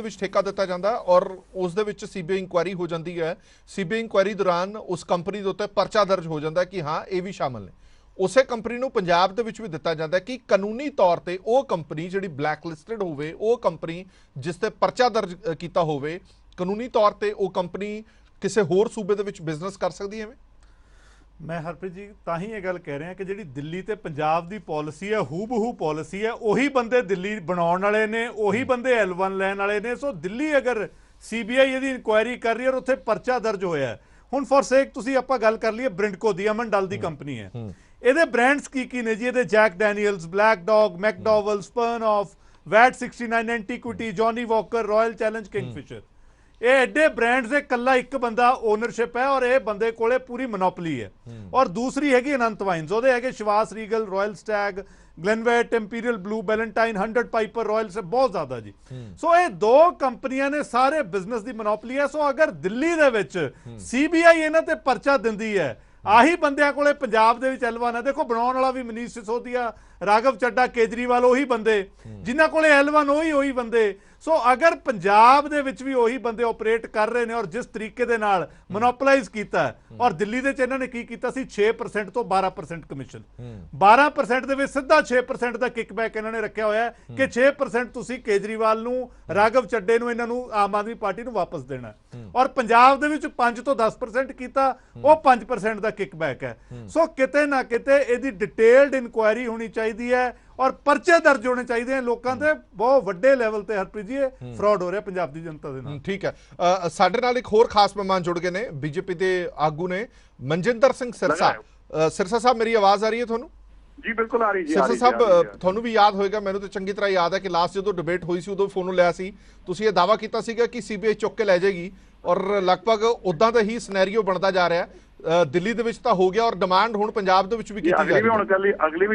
ਵਿੱਚ ਠੇਕਾ ਦਿੱਤਾ ਜਾਂਦਾ ਔਰ ਉਸ ਦੇ ਵਿੱਚ ਸੀਬੀਆਈ ਇਨਕੁਆਇਰੀ ਹੋ ਜਾਂਦੀ ਹੈ। ਸੀਬੀਆਈ ਇਨਕੁਆਇਰੀ ਦੌਰਾਨ ਉਸ ਕੰਪਨੀ ਦੇ ਉੱਤੇ ਪਰਚਾ ਦਰਜ ਹੋ ਜਾਂਦਾ ਕਿ ਹਾਂ ਇਹ ਵੀ ਸ਼ਾਮਲ ਨੇ। ਉਸੇ ਕੰਪਨੀ ਨੂੰ ਪੰਜਾਬ ਦੇ ਵਿੱਚ ਵੀ ਦਿੱਤਾ ਜਾਂਦਾ ਕਿ ਕਾਨੂੰਨੀ ਤੌਰ ਤੇ ਉਹ ਕੰਪਨੀ ਜਿਹੜੀ ਬਲੈਕ ਲਿਸਟਡ ਹੋਵੇ, ਉਹ ਕੰਪਨੀ ਜਿਸ ਤੇ ਪਰਚਾ ਦਰਜ ਕੀਤਾ ਹੋਵੇ, ਕਾਨੂੰਨੀ ਤੌਰ ਤੇ ਉਹ ਕੰਪਨੀ ਕਿਸੇ ਹੋਰ ਸੂਬੇ ਦੇ ਵਿੱਚ ਬਿਜ਼ਨਸ ਕਰ ਸਕਦੀ ਹੈ। ਮੈਂ ਹਰਪ੍ਰੀਤ ਜੀ ਤਾਂ ਹੀ ਇਹ ਗੱਲ ਕਹਿ ਰਿਹਾ ਕਿ ਜਿਹੜੀ ਦਿੱਲੀ ਤੇ ਪੰਜਾਬ ਦੀ ਪਾਲਿਸੀ ਹੈ, ਹੂਬਹੂ ਪਾਲਿਸੀ ਹੈ। ਉਹੀ ਬੰਦੇ ਦਿੱਲੀ ਬਣਾਉਣ ਵਾਲੇ ਨੇ, ਉਹੀ ਬੰਦੇ L1 ਲੈਣ ਵਾਲੇ ਨੇ। ਸੋ ਦਿੱਲੀ ਅਗਰ ਸੀਬੀਆਈ ਇਹਦੀ ਇਨਕੁਆਇਰੀ ਕਰ ਰਹੀ ਹੈ ਔਰ ਉੱਥੇ ਪਰਚਾ ਦਰਜ ਹੋਇਆ। ਹੁਣ ਫॉर ਸੇਕ ਤੁਸੀਂ ਆਪਾਂ ਗੱਲ ਕਰ ਲਈਏ ਬ੍ਰਿੰਡਕੋ ਦੀ, ਅਮਨ ਡਲ ਦੀ ਕੰਪਨੀ ਹੈ। ਇਹਦੇ ਬ੍ਰਾਂਡਸ ਕੀ ਨੇ ਜੀ? ਇਹਦੇ Jack Daniels, Black Dog, McDowell, Smirnoff, VAT 69, Antiquity, Johnnie Walker, Royal Challenge, Kingfisher. ਇਹ ਐਡੇ ਬ੍ਰਾਂਡਸ ਦੇ ਕੱਲਾ ਇੱਕ ਬੰਦਾ ਓਨਰਸ਼ਿਪ ਹੈ ਔਰ ਇਹ ਬੰਦੇ ਕੋਲੇ ਪੂਰੀ ਮੋਨੋਪੋਲੀ ਹੈ। ਔਰ ਦੂਸਰੀ ਹੈਗੀ ਅਨੰਤ ਵਾਈਨਸ, ਉਹਦੇ ਹੈਗੇ Chivas Regal, Royal Stag, Glenlivet, Imperial Blue, Ballantine, 100 Piper, Royal ਸੇ ਬਹੁਤ ਜ਼ਿਆਦਾ ਜੀ। ਸੋ ਇਹ 2 ਕੰਪਨੀਆਂ ਨੇ ਸਾਰੇ ਬਿਜ਼ਨਸ ਦੀ ਮੋਨੋਪੋਲੀ ਹੈ। ਸੋ ਅਗਰ ਦਿੱਲੀ ਦੇ ਵਿੱਚ ਸੀਬੀਆਈ ਇਹਨਾਂ ਤੇ ਪਰਚਾ ਦਿੰਦੀ ਹੈ, ਆਹੀ ਬੰਦਿਆਂ ਕੋਲੇ ਪੰਜਾਬ ਦੇ ਵਿੱਚ L1 ਹੈ। ਦੇਖੋ ਬਣਾਉਣ ਵਾਲਾ ਵੀ ਮਨੀਸ਼ ਸਿਸੋਦੀਆ, ਰਾਘਵ ਚੱਡਾ, ਕੇਜਰੀਵਾਲ, ਉਹੀ ਬੰਦੇ ਜਿਨ੍ਹਾਂ ਕੋਲੇ L1, ਉਹੀ ਬੰਦੇ। ਸੋ ਅਗਰ ਪੰਜਾਬ ਦੇ ਵਿੱਚ ਵੀ ਉਹੀ ਬੰਦੇ ਆਪਰੇਟ ਕਰ ਰਹੇ ਨੇ ਔਰ ਜਿਸ ਤਰੀਕੇ ਦੇ ਨਾਲ ਮੋਨੋਪੋਲਾਈਜ਼ ਕੀਤਾ, ਔਰ ਦਿੱਲੀ ਦੇ ਚ ਇਹਨਾਂ ਨੇ ਕੀ ਕੀਤਾ ਸੀ 6% ਤੋਂ 12% ਕਮਿਸ਼ਨ, 12% ਦੇ ਵਿੱਚ ਸਿੱਧਾ 6% ਦਾ ਕਿਕਬੈਕ ਇਹਨਾਂ ਨੇ ਰੱਖਿਆ ਹੋਇਆ ਕਿ 6% ਤੁਸੀਂ ਕੇਜਰੀਵਾਲ ਨੂੰ, ਰਾਘਵ ਚੱਡੇ ਨੂੰ, ਇਹਨਾਂ ਨੂੰ, ਆਮ ਆਦਮੀ ਪਾਰਟੀ ਨੂੰ ਵਾਪਸ ਦੇਣਾ। ਔਰ ਪੰਜਾਬ ਦੇ ਵਿੱਚ 5 ਤੋਂ 10% ਕੀਤਾ, ਉਹ 5% ਦਾ ਕਿਕਬੈਕ ਹੈ। ਸੋ ਕਿਤੇ ਨਾ ਕਿਤੇ ਇਹਦੀ ਡਿਟੇਲਡ ਇਨਕੁਆਇਰੀ ਹੋਣੀ ਚਾਹੀਦੀ ਹੈ ਔਰ ਪਰਚੇ ਦਰਜ ਹੋਣੇ ਚਾਹੀਦੇ ਆ ਲੋਕਾਂ ਤੇ। ਬਹੁਤ ਵੱਡੇ ਲੈਵਲ ਤੇ ਹਰਪ੍ਰੀਤ ਜੀ ਇਹ ਫਰਾਡ ਹੋ ਰਿਹਾ ਪੰਜਾਬ ਦੀ ਜਨਤਾ ਦੇ ਨਾਲ। ਠੀਕ ਹੈ, ਸਾਡੇ ਨਾਲ ਇੱਕ ਹੋਰ ਖਾਸ ਮਹਿਮਾਨ ਜੁੜ ਗਏ ਨੇ, ਬੀਜੇਪੀ ਦੇ ਆਗੂ ਨੇ ਮਨਜਿੰਦਰ ਸਿੰਘ ਸਿਰਸਾ। ਸਿਰਸਾ ਸਾਹਿਬ ਮੇਰੀ ਆਵਾਜ਼ ਆ ਰਹੀ ਹੈ ਤੁਹਾਨੂੰ? ਜੀ ਬਿਲਕੁਲ ਆ ਰਹੀ ਜੀ। ਸਿਰਸਾ ਸਾਹਿਬ ਤੁਹਾਨੂੰ ਵੀ ਯਾਦ ਹੋਏਗਾ, ਮੈਨੂੰ ਤਾਂ ਚੰਗੀ ਤਰ੍ਹਾਂ ਯਾਦ ਹੈ ਕਿ ਲਾਸਟ ਜਦੋਂ ਡਿਬੇਟ ਹੋਈ ਸੀ ਉਦੋਂ ਫੋਨ ਲਿਆ ਸੀ, ਤੁਸੀਂ ਇਹ ਦਾਅਵਾ ਕੀਤਾ ਸੀਗਾ ਕਿ ਸੀਬੀਆਈ ਚੁੱਕ ਕੇ ਲੈ ਜਾਏਗੀ ਔਰ ਲਗਭਗ ਉਦਾਂ ਦਾ ਹੀ ਸਿਨੈਰੀਓ ਬਣਦਾ ਜਾ ਰਿਹਾ। ਦਿੱਲੀ ਦੇ ਵਿੱਚ ਤਾਂ ਹੋ ਗਿਆ ਔਰ ਡਿਮਾਂਡ ਹੁਣ ਪੰਜਾਬ ਦੇ ਵਿੱਚ ਵੀ ਕੀਤੀ ਜਾ ਰਹੀ ਹੈ। ਅਗਲੀ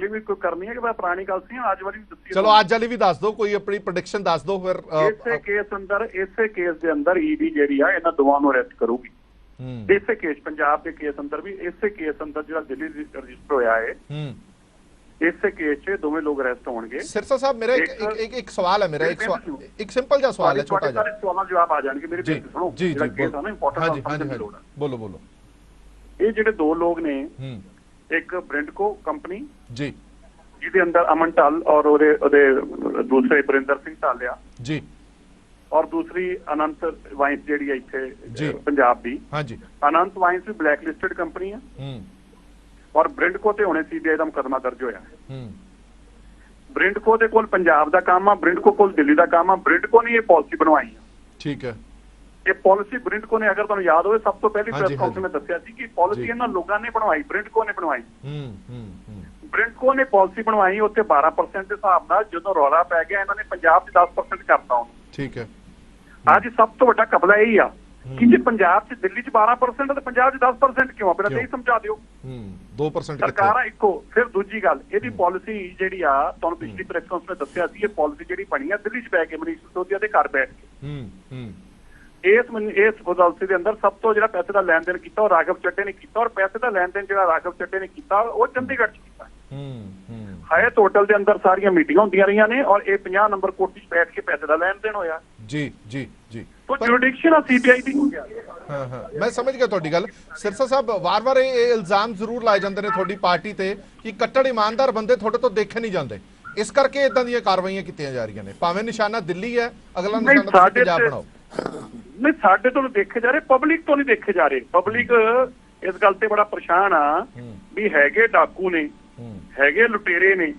ਵੀ ਕੋਈ ਕਰਨੀ ਹੈ ਕਿ ਮੈਂ ਪੁਰਾਣੀ ਗੱਲ ਸੀ ਅੱਜ ਵਾਲੀ ਦੱਸੀ। ਚਲੋ ਅੱਜ ਵਾਲੀ ਵੀ ਦੱਸ ਦਿਓ, ਕੋਈ ਆਪਣੀ ਪ੍ਰੈਡਿਕਸ਼ਨ ਦੱਸ ਦਿਓ ਫਿਰ। ਇਸੇ ਕੇਸ ਦੇ ਅੰਦਰ ਈਡੀ ਜਿਹੜੀ ਆ ਇਹਨਾਂ ਦੋਵਾਂ ਨੂੰ ਅਰੈਸਟ ਕਰੂਗੀ। ਇਸੇ ਕੇਸ, ਪੰਜਾਬ ਦੇ ਕੇਸ ਅੰਦਰ ਵੀ ਇਸੇ ਕੇਸ ਅੰਦਰ ਜਿਹੜਾ ਦਿੱਲੀ ਰਜਿਸਟਰ ਹੋਇਆ ਹੈ, ਇਸੇ ਕੇਸ 'ਚ ਦੋਵੇਂ ਲੋਕ ਅਰੈਸਟ ਹੋਣਗੇ। ਸਿਰਸਾ ਸਾਹਿਬ ਮੇਰਾ ਇੱਕ ਸਵਾਲ ਹੈ, ਮੇਰਾ ਇੱਕ ਸਿੰਪਲ ਜਿਹਾ ਸਵਾਲ ਹੈ, ਛੋਟਾ ਜਿਹਾ। ਸਾਰੇ ਸਵਾਲਾਂ ਜਵਾਬ ਆ ਜਾਣਗੇ, ਮੇਰੇ ਜੀ ਬੇਨਤੀ ਸੁਣੋ। ਜੀ ਜੀ ਕੇਸ ਆ ਨਾ ਇੰਪੋਰਟੈਂਟ, ਹਾਂਜੀ ਬੋਲੋ ਬੋਲੋ। ਇਹ ਜਿਹੜੇ ਦੋ ਲੋਕ ਨੇ, ਇੱਕ ਬ੍ਰਿੰਡਕੋ ਕੰਪਨੀ ਜੀ ਜਿਹਦੇ ਅੰਦਰ ਅਮਨ ਢੱਲ ਔਰ ਉਹਦੇ ਦੂਸਰੇ ਬਰਿੰਦਰ ਸਿੰਘ ਢਾਲਿਆ ਜੀ, ਔਰ ਦੂਸਰੀ ਅਨੰਤ ਵਾਈਨਸ ਜਿਹੜੀ ਹੈ ਜੀ। ਇੱਥੇ ਪੰਜਾਬ ਦੀ। ਹਾਂਜੀ, ਅਨੰਤ ਵਾਈਨਸ ਵੀ ਬਲੈਕ ਲਿਸਟਡ ਕੰਪਨੀ ਹੈ ਔਰ ਬ੍ਰਿੰਡਕੋ ਤੇ ਹੁਣੇ ਸੀਬੀਆਈ ਦਾ ਮੁਕੱਦਮਾ ਦਰਜ ਹੋਇਆ ਹੈ। ਬ੍ਰਿੰਡਕੋ ਦੇ ਕੋਲ ਪੰਜਾਬ ਦਾ ਕੰਮ ਆ, ਬ੍ਰਿੰਡਕੋ ਕੋਲ ਦਿੱਲੀ ਦਾ ਕੰਮ ਆ। ਬ੍ਰਿੰਡਕੋ ਨੇ ਇਹ ਪਾਲਿਸੀ ਬਣਵਾਈ ਆ। ਠੀਕ ਹੈ। ਇਹ ਪਾਲਿਸੀ ਬ੍ਰਿੰਡਕੋ ਨੇ, ਅਗਰ ਤੁਹਾਨੂੰ ਯਾਦ ਹੋਵੇ, ਸਭ ਤੋਂ ਪਹਿਲੀ ਪ੍ਰੈਸ ਕਾਨਫਰੰਸ ਮੈਂ ਦੱਸਿਆ ਸੀ ਕਿ ਪਾਲਿਸੀ ਇਹਨਾਂ ਲੋਕਾਂ ਨੇ ਬਣਵਾਈ, ਬ੍ਰਿੰਡਕੋ ਨੇ ਬਣਵਾਈ। ਬ੍ਰਿੰਡਕੋ ਨੇ ਪਾਲਿਸੀ ਬਣਵਾਈ ਉੱਥੇ 12% ਦੇ ਹਿਸਾਬ ਨਾਲ। ਜਦੋਂ ਰੌਲਾ ਪੈ ਗਿਆ ਇਹਨਾਂ ਨੇ ਪੰਜਾਬ 'ਚ 10% ਕਰਤਾ ਉਹਨੂੰ। ਠੀਕ ਹੈ। ਅੱਜ ਸਭ ਤੋਂ ਵੱਡਾ ਕਪਲਾ ਇਹੀ ਆ ਕਿ ਜੇ ਪੰਜਾਬ 'ਚ ਦਿੱਲੀ 'ਚ 12% ਤੇ ਪੰਜਾਬ 'ਚ 10% ਕਿਉਂ? ਆਪਣਾ ਤੇ ਸਮਝਾ ਦਿਓ। 2% ਸਰਕਾਰਾਂ ਇੱਕੋ। ਫਿਰ ਦੂਜੀ ਗੱਲ, ਇਹਦੀ ਪਾਲਿਸੀ ਜਿਹੜੀ ਆ, ਤੁਹਾਨੂੰ ਪਿਛਲੀ ਪ੍ਰੈਸ ਕਾਨਫਰੰਸ ਵਿੱਚ ਦੱਸਿਆ ਸੀ, ਇਹ ਪਾਲਿਸੀ ਜਿਹੜੀ ਬਣੀ ਆ ਦਿੱਲੀ 'ਚ ਬੈ ਕੇ ਮਨੀਸ਼ ਸਿਸੋਦੀਆ ਦੇ ਘਰ ਬੈਠ ਕੇ। ਇਸ ਪਾਲਿਸੀ ਦੇ ਅੰਦਰ ਸਭ ਤੋਂ ਜਿਹੜਾ ਪੈਸੇ ਦਾ ਲੈਣ ਦੇਣ ਕੀਤਾ ਉਹ ਰਾਘਵ ਚੱਡੇ ਨੇ ਕੀਤਾ, ਔਰ ਪੈਸੇ ਦਾ ਲੈਣ ਦੇਣ ਜਿਹੜਾ ਰਾਘਵ ਚੱਡੇ ਨੇ ਕੀਤਾ ਉਹ ਚੰਡੀਗੜ੍ਹ 'ਚ ਕੀਤਾ। ਹਾਇਤ ਹੋਟਲ ਦੇ ਅੰਦਰ ਸਾਰੀਆਂ ਮੀਟਿੰਗਾਂ ਹੁੰਦੀਆਂ ਰਹੀਆਂ ਨੇ ਔਰ ਇਹ 50 ਨੰਬਰ ਕੋਠੀ 'ਚ ਬੈਠ ਕੇ ਪੈਸੇ ਦਾ ਲੈਣ ਦੇਣ ਹੋਇਆ। ਜੀ ਜੀ ਜੀ। तो जुरिडिक्शन सीबीआई ਦੀ ਹੋ ਗਿਆ। ਮੈਂ ਸਮਝ ਗਿਆ ਤੁਹਾਡੀ ਗੱਲ। ਸਿਰਸਾ ਸਾਹਿਬ, ਵਾਰ-ਵਾਰ ਇਹ ਇਲਜ਼ਾਮ ਜ਼ਰੂਰ ਲਾਏ ਜਾਂਦੇ ਨੇ ਤੁਹਾਡੀ ਪਾਰਟੀ ਤੇ ਕਿ ਕੱਟੜ ਇਮਾਨਦਾਰ ਬੰਦੇ ਤੁਹਾਡੇ ਤੋਂ ਦੇਖੇ ਨਹੀਂ ਜਾਂਦੇ, ਇਸ ਕਰਕੇ ਇਦਾਂ ਦੀਆਂ ਕਾਰਵਾਈਆਂ ਕੀਤੀਆਂ ਜਾ ਰਹੀਆਂ ਨੇ। ਭਾਵੇਂ ਨਿਸ਼ਾਨਾ ਦਿੱਲੀ ਹੈ, ਅਗਲਾ ਨਿਸ਼ਾਨਾ ਪੰਜਾਬ ਬਣਾਓ। ਨਹੀਂ, ਸਾਡੇ ਤੋਂ ਦੇਖੇ ਜਾ ਰਹੇ, ਪਬਲਿਕ ਤੋਂ ਨਹੀਂ ਦੇਖੇ ਜਾ ਰਹੇ। ਪਬਲਿਕ ਇਸ ਗੱਲ ਤੇ ਬੜਾ ਪਰੇਸ਼ਾਨ ਆ ਵੀ ਹੈਗੇ ਡਾਕੂ ਨੇ, ਹੈਗੇ ਲੁਟੇਰੇ ਨੇ।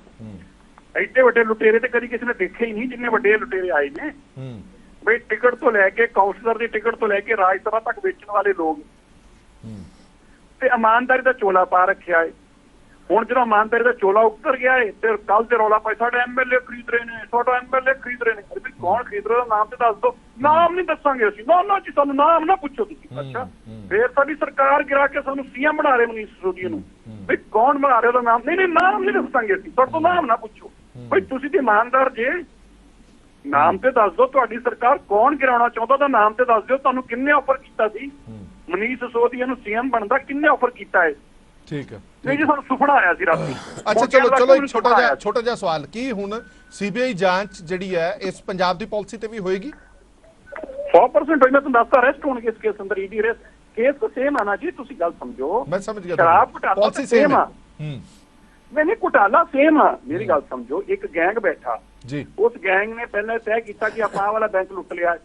ਐਡੇ ਵੱਡੇ ਲੁਟੇਰੇ ਤੇ ਕਦੀ ਕਿਸੇ ਨੇ ਦੇਖੇ ਹੀ ਨਹੀਂ ਜਿੰਨੇ ਵੱਡੇ ਲੁਟੇਰੇ ਆਏ ਨੇ। ਬਈ ਟਿਕਟ ਤੋਂ ਲੈ ਕੇ ਕਾਉਂਸਲਰ ਦੀ ਟਿਕਟ ਤੋਂ ਲੈ ਕੇ ਰਾਜ ਸਭਾ ਤੱਕ ਵੇਚਣ ਵਾਲੇ ਲੋਕ ਤੇ ਇਮਾਨਦਾਰੀ ਦਾ ਚੋਲਾ ਪਾ ਰੱਖਿਆ ਹੈ। ਹੁਣ ਜਦੋਂ ਇਮਾਨਦਾਰੀ ਦਾ ਚੋਲਾ ਉੱਤਰ ਗਿਆ ਹੈ ਤੇ ਕੱਲ ਤੇ ਰੌਲਾ ਪਾਇਆ ਸਾਡਾ ਐਮਐਲਏ ਖਰੀਦ ਰਹੇ ਨੇ, ਸਾਡਾ ਐਮਐਲਏ ਖਰੀਦ ਰਹੇ ਨੇ। ਅਰੇ ਕੌਣ ਖਰੀਦ ਰਿਹਾ, ਨਾਮ ਤੇ ਦੱਸ ਦਿਓ। ਨਾਮ ਨਹੀਂ ਦੱਸਾਂਗੇ ਅਸੀਂ। ਨਾ ਜੀ, ਸਾਨੂੰ ਨਾਮ ਨਾ ਪੁੱਛੋ ਤੁਸੀਂ। ਅੱਛਾ, ਫੇਰ ਸਾਡੀ ਸਰਕਾਰ ਗਿਰਾ ਕੇ ਸਾਨੂੰ ਸੀਐਮ ਬਣਾ ਰਹੇ ਮਨੀਸ਼ ਸਿਸੋਦੀਆ ਨੂੰ। ਬਈ ਕੌਣ ਬਣਾ ਰਿਹਾ ਉਹਦਾ ਨਾਮ? ਨਹੀਂ, ਨਾਮ ਨਹੀਂ ਦੱਸਾਂਗੇ ਅਸੀਂ, ਤੁਹਾਡੇ ਤੋਂ ਨਾਮ ਨਾ ਪੁੱਛੋ। ਬਈ ਤੁਸੀਂ ਤੇ ਇਮਾਨਦਾਰ ਜੇ, ਨਾਮ ਤੇ ਦੱਸ ਦਿਓ ਤੁਹਾਡੀ ਸਰਕਾਰ ਕੌਣ ਗਿਰਾਉਣਾ ਚਾਹੁੰਦਾ, ਤਾਂ ਨਾਮ ਤੇ ਦੱਸ ਦਿਓ। ਤੁਹਾਨੂੰ ਕਿੰਨੇ ਆਫਰ ਕੀਤਾ ਸੀ ਮਨੀਸ਼ ਸਿਸੋਦੀਆ ਨੂੰ ਸੀਐਮ ਬਣਨ ਦਾ? ਕਿੰਨੇ ਆਫਰ ਕੀਤਾ ਹੈ? ਠੀਕ ਹੈ। ਨਹੀਂ ਜੀ, ਸਾਨੂੰ ਸੁਪਨਾ ਆਇਆ ਸੀ ਰਾਤੀ। ਅੱਛਾ, ਚਲੋ ਇੱਕ ਛੋਟਾ ਜਿਹਾ ਸਵਾਲ, ਕੀ ਹੁਣ ਸੀਬੀਆਈ ਜਾਂਚ ਜਿਹੜੀ ਹੈ ਇਸ ਪੰਜਾਬ ਦੀ ਪਾਲਿਸੀ ਤੇ ਵੀ ਹੋਏਗੀ? 100% ਹੋਈ। ਮੈਂ ਤੁਹਾਨੂੰ ਦੱਸਦਾ, ਅਰੈਸਟ ਹੋਣਗੇ ਇਸ ਕੇਸ ਅੰਦਰ। ਈਡੀ ਅਰੈਸਟ ਕੇਸ ਤਾਂ ਸੇਮ ਆਣਾ ਜੀ, ਤੁਸੀਂ ਗੱਲ ਸਮਝੋ। ਮੈਂ ਸਮਝ ਗਿਆ, ਸ਼ਰਾਬ ਘੁਟਾਲਾ ਸੇਮ ਆ। ਨਹੀਂ, ਘੁਟਾਲਾ ਸੇਮ ਆ। ਮੇਰੀ ਗੱਲ ਸਮਝੋ, ਇੱਕ ਗੈਂਗ ਬੈਠਾ ਜੀ, ਉਸ ਗੈਂਗ ਨੇ ਪਹਿਲਾਂ ਤੈਅ ਕੀਤਾ ਕਿ ਆਪਾਂ ਵਾਲਾ ਬੈਂਕ ਲੁੱਟ ਲਿਆ,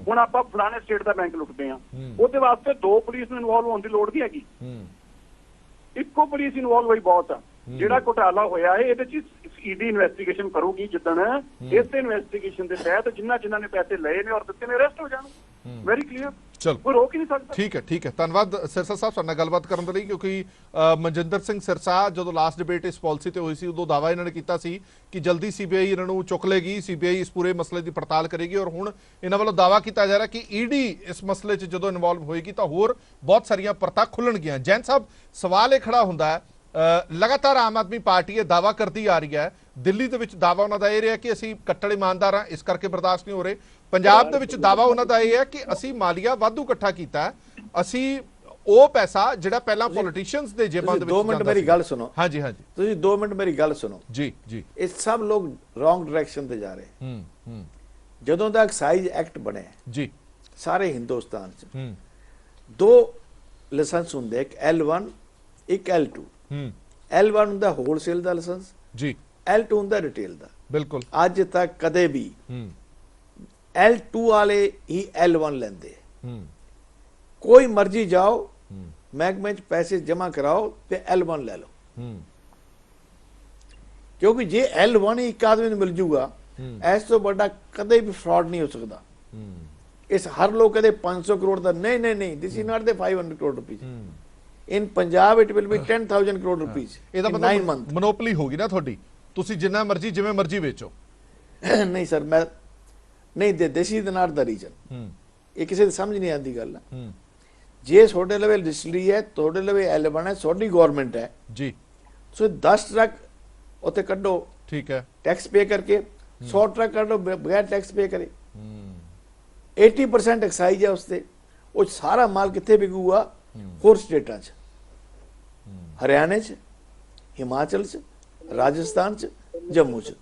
ਹੁਣ ਆਪਾਂ ਫਲਾਣੇ ਸਟੇਟ ਦਾ ਬੈਂਕ ਲੁੱਟਦੇ ਆ। ਉਹਦੇ ਵਾਸਤੇ ਦੋ ਪੁਲਿਸ ਨੂੰ ਇਨਵੋਲਵ ਹੋਣ ਦੀ ਲੋੜ ਨਹੀਂ ਹੈਗੀ, ਇੱਕੋ ਪੁਲਿਸ ਇਨਵੋਲਵ ਹੋਈ ਬਹੁਤ ਆ। ਜਿਹੜਾ ਘੁਟਾਲਾ ਹੋਇਆ ਹੈ ਇਹਦੇ ਚ ਈਡੀ ਇਨਵੈਸਟੀਗੇਸ਼ਨ ਕਰੂਗੀ। ਜਿੱਦਣ ਇਸੇ ਇਨਵੈਸਟੀਗੇਸ਼ਨ ਦੇ ਤਹਿਤ ਜਿਨ੍ਹਾਂ ਨੇ ਪੈਸੇ ਲਏ ਨੇ ਔਰ ਦਿੱਤੇ ਨੇ ਅਰੈਸਟ ਹੋ ਜਾਣਗੇ। Very clear. ਚਲੋ, ਕੋਈ ਰੋਕ ਹੀ ਨਹੀਂ ਸਕਦਾ। ਠੀਕ ਹੈ। ਧੰਨਵਾਦ ਸਿਰਸਾ ਸਾਹਿਬ ਸਾਡੇ ਨਾਲ ਗੱਲਬਾਤ ਕਰਨ ਦੇ ਲਈ, ਕਿਉਂਕਿ ਮਨਜਿੰਦਰ ਸਿੰਘ ਸਿਰਸਾ ਜਦੋਂ ਲਾਸਟ ਡਿਬੇਟ ਇਸ ਪਾਲਿਸੀ ਤੇ ਹੋਈ ਸੀ ਉਦੋਂ ਦਾਅਵਾ ਇਹਨਾਂ ਨੇ ਕੀਤਾ ਸੀ ਕਿ ਜਲਦੀ ਸੀਬੀਆਈ ਇਹਨਾਂ ਨੂੰ ਚੁੱਕ ਲੇਗੀ, ਸੀਬੀਆਈ ਇਸ ਪੂਰੇ ਮਸਲੇ ਦੀ ਪੜਤਾਲ ਕਰੇਗੀ। ਔਰ ਹੁਣ ਇਹਨਾਂ ਵੱਲੋਂ ਦਾਅਵਾ ਕੀਤਾ ਜਾ ਰਿਹਾ ਕਿ ਈਡੀ ਇਸ ਮਸਲੇ 'ਚ ਜਦੋਂ ਇਨਵੋਲਵ ਹੋਏਗੀ ਤਾਂ ਹੋਰ ਬਹੁਤ ਸਾਰੀਆਂ ਪਰਤਾਂ ਖੁੱਲਣਗੀਆਂ। ਜੈਨ ਸਾਹਿਬ, ਸਵਾਲ ਇਹ ਖੜਾ ਹੁੰਦਾ ਹੈ, ਲਗਾਤਾਰ ਆਮ ਆਦਮੀ ਪਾਰਟੀ ਇਹ ਦਾਅਵਾ ਕਰਦੀ ਆ ਰਹੀ ਹੈ, ਦਿੱਲੀ ਦੇ ਵਿੱਚ ਦਾਅਵਾ ਉਹਨਾਂ ਦਾ ਇਹ ਰਿਹਾ ਕਿ ਅਸੀਂ ਕੱਟੜ ਇਮਾਨਦਾਰ ਹਾਂ, ਇਸ ਕਰਕੇ ਬਰਦਾਸ਼ਤ ਨਹੀਂ ਹੋ ਰਹੇ। ਪੰਜਾਬ ਦੇ ਵਿੱਚ ਦਾਅਵਾ ਉਹਨਾਂ ਦਾ ਇਹ ਹੈ ਕਿ ਅਸੀਂ ਮਾਲੀਆ ਵਾਧੂ ਇਕੱਠਾ ਕੀਤਾ, ਅਸੀਂ ਉਹ ਪੈਸਾ ਜਿਹੜਾ ਪਹਿਲਾਂ ਪੋਲੀਟੀਸ਼ੀਅਨਸ ਦੇ ਜੇਬਾਂ ਦੇ ਵਿੱਚ 2 ਮਿੰਟ ਮੇਰੀ ਗੱਲ ਸੁਣੋ। ਹਾਂਜੀ, ਤੁਸੀਂ 2 ਮਿੰਟ ਮੇਰੀ ਗੱਲ ਸੁਣੋ। ਜੀ। ਇਹ ਸਭ ਲੋਕ ਰੋਂਗ ਡਾਇਰੈਕਸ਼ਨ ਤੇ ਜਾ ਰਹੇ। ਜਦੋਂ ਦਾ ਐਕਸਾਈਜ਼ ਐਕਟ ਬਣਿਆ ਜੀ ਸਾਰੇ ਹਿੰਦੁਸਤਾਨ 'ਚ 2 ਲਾਇਸੈਂਸ ਹੁੰਦੇ, ਇੱਕ L1 ਇੱਕ L2। L1 ਹੁੰਦਾ ਹੋਲਸੇਲ ਦਾ ਲਾਇਸੈਂਸ ਜੀ, L2 ਹੁੰਦਾ ਰਿਟੇਲ ਦਾ। ਬਿਲਕੁਲ। ਅੱਜ ਤੱਕ ਕਦੇ ਵੀ L2 ਵਾਲੇ ਹੀ L1 ਲੈਂਦੇ। ਕੋਈ ਮਰਜ਼ੀ ਜਾਓ ਮਹਿਕਮੇ 'ਚ ਪੈਸੇ ਜਮ੍ਹਾਂ ਕਰਾਓ ਤੇ L1 ਲੈ ਲਓ, ਕਿਉਂਕਿ ਜੇ L1 ਹੀ ਇੱਕ ਆਦਮੀ ਨੂੰ ਮਿਲ ਜੂਗਾ, ਇਸ ਤੋਂ ਵੱਡਾ ਕਦੇ ਵੀ ਫਰਾਡ ਨਹੀਂ ਹੋ ਸਕਦਾ। ਇਸ ਹਰ ਲੋਕ ਕਦੇ 500 ਕਰੋੜ ਦਾ ਨਹੀਂ, ਦਿਸ ਇਜ਼ ਨਾਟ ਦੇ 500 crore rupees. In Punjab it will be 10,000 crore rupees ਇਹਦਾ ਮਤਲਬ ਮੋਨੋਪੋਲੀ ਹੋਗੀ ਨਾ ਤੁਹਾਡੀ, ਤੁਸੀਂ ਜਿੰਨਾ ਮਰਜ਼ੀ ਜਿਵੇਂ ਮਰਜ਼ੀ ਵੇਚੋ। ਨਹੀਂ ਸਰ, ਮੈਂ ਨਹੀਂ ਦੇ this is not the reason. ਇਹ ਕਿਸੇ ਦੀ ਸਮਝ ਨਹੀਂ ਆਉਂਦੀ ਗੱਲ। ਜੇ ਤੁਹਾਡੇ ਲਵੇ ਰਜਿਸਟਰੀ ਹੈ, ਤੁਹਾਡੇ ਲਵੇ L1 ਹੈ, ਤੁਹਾਡੀ ਗਵਰਨਮੈਂਟ ਹੈ ਜੀ, ਸੋ 10 ਟਰੱਕ ਉੱਥੇ ਕੱਢੋ, ਠੀਕ ਹੈ, ਟੈਕਸ ਪੇ ਕਰਕੇ 100 ਟਰੱਕ ਕੱਢੋ ਬਗੈਰ ਟੈਕਸ ਪੇ ਕਰੇ। 80% ਐਕਸਾਈਜ਼ ਹੈ ਉਸ ਤੇ। ਉਹ ਸਾਰਾ ਮਾਲ ਕਿੱਥੇ ਵਿਕੂਗਾ? ਹੋਰ ਸਟੇਟਾਂ 'ਚ, ਹਰਿਆਣੇ 'ਚ, ਹਿਮਾਚਲ 'ਚ, ਰਾਜਸਥਾਨ ਚ, ਜੰਮੂ ਚ।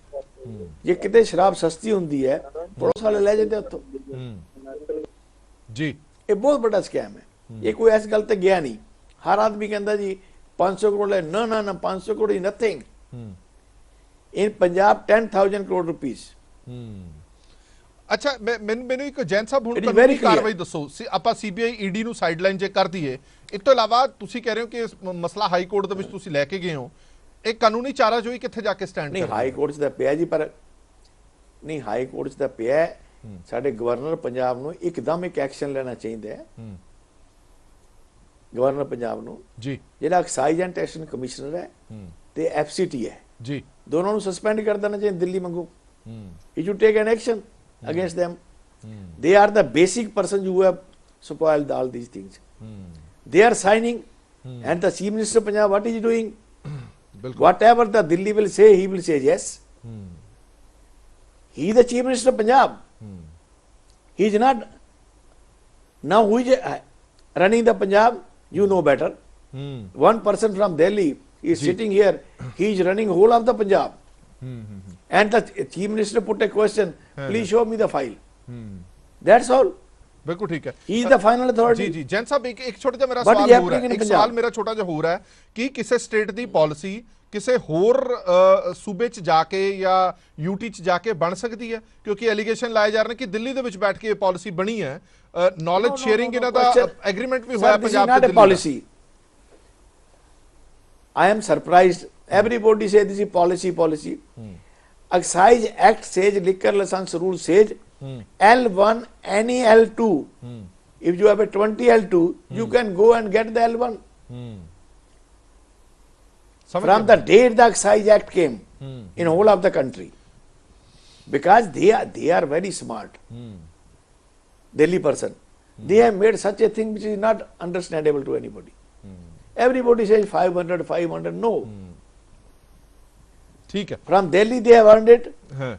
ਜੇ ਕਿਤੇ ਸ਼ਰਾਬ ਸਸਤੀ ਹੁੰਦੀ ਹੈ ਪੁਲਿਸ ਵਾਲੇ ਲੈ ਜਾਂਦੇ ਉੱਥੋਂ। ਜੀ ਇਹ ਬਹੁਤ ਵੱਡਾ ਸਕੈਮ ਹੈ। ਇਹ ਕੋਈ ਇਸ ਗੱਲ ਤੇ ਗਿਆ ਨਹੀਂ। ਹਰ ਆਦਮੀ ਕਹਿੰਦਾ ਜੀ 500 ਕਰੋੜ ਲੈ, ਨਾ ਨਾ ਨਾ, 500 crore is nothing in Punjab, 10,000 crore rupees. ਅੱਛਾ, ਮੈਨੂੰ ਇੱਕ ਜੈਨ ਸਾਹਿਬ ਹੁਣ It is ਕਾਨੂੰਨੀ very clear. ਕਾਰਵਾਈ ਦੱਸੋ। ਆਪਾਂ ਸੀਬੀਆਈ ਈਡੀ ਨੂੰ ਸਾਈਡਲਾਈਨ ਜੇ ਕਰ ਦਈਏ, ਇਸ ਤੋਂ ਇਲਾਵਾ ਤੁਸੀਂ ਕਹਿ ਰਹੇ ਹੋ ਕਿ ਇਸ ਮਸਲਾ ਹਾਈ ਕੋਰਟ ਦੇ ਵਿੱਚ ਤੁਸੀਂ ਲੈ ਕੇ ਗਏ ਹੋ, ਇਹ ਕਾਨੂੰਨੀ ਚਾਰਾਜੋਈ ਕਿੱਥੇ ਜਾ ਕੇ ਸਟੈਂਡ ਨਹੀਂ, ਕਰਦੀ ਹਾਈ ਕੋਰਟ 'ਚ ਤਾਂ ਪਿਆ ਜੀ, ਪਰ ਨਹੀਂ, ਹਾਈ ਕੋਰਟ 'ਚ ਤਾਂ ਪਿਆ। ਸਾਡੇ ਗਵਰਨਰ ਪੰਜਾਬ ਨੂੰ ਇੱਕਦਮ ਇੱਕ ਐਕਸ਼ਨ ਲੈਣਾ ਚਾਹੀਦਾ ਹੈ। ਗਵਰਨਰ ਪੰਜਾਬ ਨੂੰ, ਜੀ ਜਿਹੜਾ ਐਕਸਾਈਜ਼ ਐਂਡ ਟੈਕਸ ਕਮਿਸ਼ਨਰ ਹੈ ਤੇ ਐਫਸੀਟੀ ਹੈ, ਜੀ ਦੋਨੋਂ ਨੂੰ ਸਸਪੈਂਡ ਕਰ ਦੇਣਾ ਚਾਹੀਦਾ ਦਿੱਲੀ ਵਾਂਗੂ। He should take an action against them. They are the basic persons who have spoiled all these things. They are signing, and the Chief Minister of Punjab, what is he doing? ਬਿਲਕੁਲ Whatever the Delhi will say, he will say yes. He is the Chief Minister of Punjab. He is not. Now who is running the Punjab? You know better. One person from Delhi is sitting here. He is running whole of the Punjab. And the Chief Minister put a question, please show me the file. That's all. ਬਿਲਕੁਲ ਠੀਕ ਹੈ। He is the final authority. ਜੀ ਜੀ ਜੈਨ ਸਾਹਿਬ, ਇੱਕ ਛੋਟਾ ਜਿਹਾ ਮੇਰਾ What ਸਵਾਲ is ਹੋਰ ਹੈ। happening in ਇੱਕ Punjab? ਸਵਾਲ ਮੇਰਾ ਛੋਟਾ ਜਿਹਾ ਹੋਰ ਹੈ ਕਿ ਕਿਸੇ ਸਟੇਟ ਦੀ ਪਾਲਿਸੀ ਕਿਸੇ ਹੋਰ ਸੂਬੇ 'ਚ ਜਾ ਕੇ ਜਾਂ ਯੂਟੀ 'ਚ ਜਾ ਕੇ ਬਣ ਸਕਦੀ ਹੈ? ਕਿਉਂਕਿ ਐਲੀਗੇਸ਼ਨ ਲਾਏ ਜਾ ਰਹੇ ਨੇ ਕਿ ਦਿੱਲੀ ਦੇ ਵਿੱਚ ਬੈਠ ਕੇ ਇਹ ਪਾਲਿਸੀ ਬਣੀ ਹੈ। ਨੌਲੇਜ ਸ਼ੇਅਰਿੰਗ ਇਹਨਾਂ ਦਾ ਐਗਰੀਮੈਂਟ ਵੀ ਹੋਇਆ ਪੰਜਾਬ not ਤੇ a Delhi the. policy. I am surprised. Everybody say this is policy. Excise Act says, liquor license rule says, L1, any L2. If you have a 20 L2, you can go and get the L1. From the date the Excise Act came in whole of the country. Because they are very smart. Delhi person. They have made such a thing which is not understandable to anybody. Everybody says 500, no. ਠੀਕ ਹੈ। From Delhi they have earned it. ਹਾਂ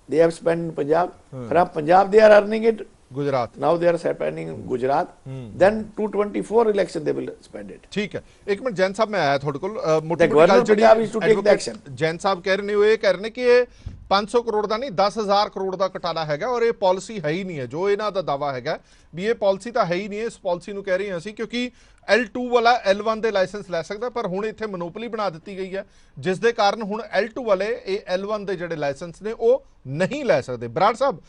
They have spent in Punjab. From Punjab they are earning it. Gujarat Now they are spending in Gujarat. Then 224 election they will spend it. ਠੀਕ ਹੈ। ਇੱਕ minute Jain ਸਾਹਿਬ, ਮੈਂ ਆਇਆ ਤੁਹਾਡੇ ਕੋਲ The governor of Punjab is to take the action. Jain ਸਾਹਿਬ ਕਹਿ ਰਹੇ ਨੇ, ਉਹ ਇਹ ਕਹਿ ਰਹੇ ਨੇ ਕਿ ਇਹ 500 ਕਰੋੜ ਦਾ ਨਹੀਂ 10,000 ਕਰੋੜ ਦਾ ਘਟਾਲਾ ਹੈਗਾ ਔਰ ਇਹ ਪਾਲਿਸੀ ਹੈ ਹੀ ਨਹੀਂ ਹੈ। ਜੋ ਇਹਨਾਂ ਦਾ ਦਾਵਾ ਹੈਗਾ ਵੀ ਇਹ ਪਾਲਿਸੀ ਤਾਂ ਹੈ ਹੀ ਨਹੀਂ ਹੈ। ਇਸ ਪਾਲਿਸੀ ਨੂੰ ਕਹਿ ਰਹੇ ਹਾਂ ਅਸੀਂ ਕਿਉਂਕਿ L2 ਵਾਲਾ L1 ਦੇ ਲਾਇਸੈਂਸ ਲੈ ਸਕਦਾ, ਪਰ ਹੁਣ ਇੱਥੇ ਮੋਨੋਪੋਲੀ ਬਣਾ ਦਿੱਤੀ ਗਈ ਹੈ, ਜਿਸ ਦੇ ਕਾਰਨ ਹੁਣ L2 ਵਾਲੇ ਇਹ L1 ਦੇ ਜਿਹੜੇ ਲਾਇਸੈਂਸ ਨੇ ਉਹ ਨਹੀਂ ਲੈ ਸਕਦੇ। ਬਰਾੜ ਸਾਹਿਬ,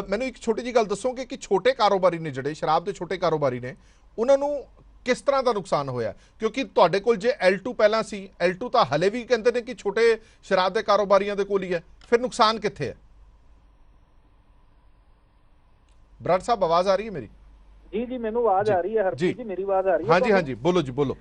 ਮੈਨੂੰ ਇੱਕ ਛੋਟੀ ਜਿਹੀ ਗੱਲ ਦੱਸੋਗੇ ਕਿ ਛੋਟੇ ਕਾਰੋਬਾਰੀ ਨੇ, ਜਿਹੜੇ ਸ਼ਰਾਬ ਦੇ ਛੋਟੇ ਕਾਰੋਬਾਰੀ ਨੇ, ਉਹਨਾਂ ਨੂੰ ਕਿਸ ਤਰ੍ਹਾਂ ਦਾ ਨੁਕਸਾਨ ਹੋਇਆ? ਕਿਉਂਕਿ ਤੁਹਾਡੇ ਕੋਲ ਜੇ L2 ਪਹਿਲਾਂ ਸੀ, L2 ਤਾਂ ਹਲੇ ਵੀ ਕਹਿੰਦੇ ਨੇ ਕਿ ਛੋਟੇ ਸ਼ਰਾਬ ਦੇ ਕਾਰੋਬਾਰੀਆਂ ਦੇ ਕੋਲ ਹੀ ਹੈ, ਫਿਰ ਨੁਕਸਾਨ ਕਿੱਥੇ ਹੈ? ਬਰਾੜ ਸਾਹਿਬ, ਆਵਾਜ਼ ਆ ਰਹੀ ਹੈ ਮੇਰੀ? ਜੀ ਮੈਨੂੰ ਆਵਾਜ਼ ਆ ਰਹੀ ਹੈ ਹਰਪ੍ਰੀਤ ਜੀ, ਮੇਰੀ ਆਵਾਜ਼ ਆ ਰਹੀ ਹੈ? ਹਾਂਜੀ ਹਾਂਜੀ, ਬੋਲੋ ਜੀ ਬੋਲੋ।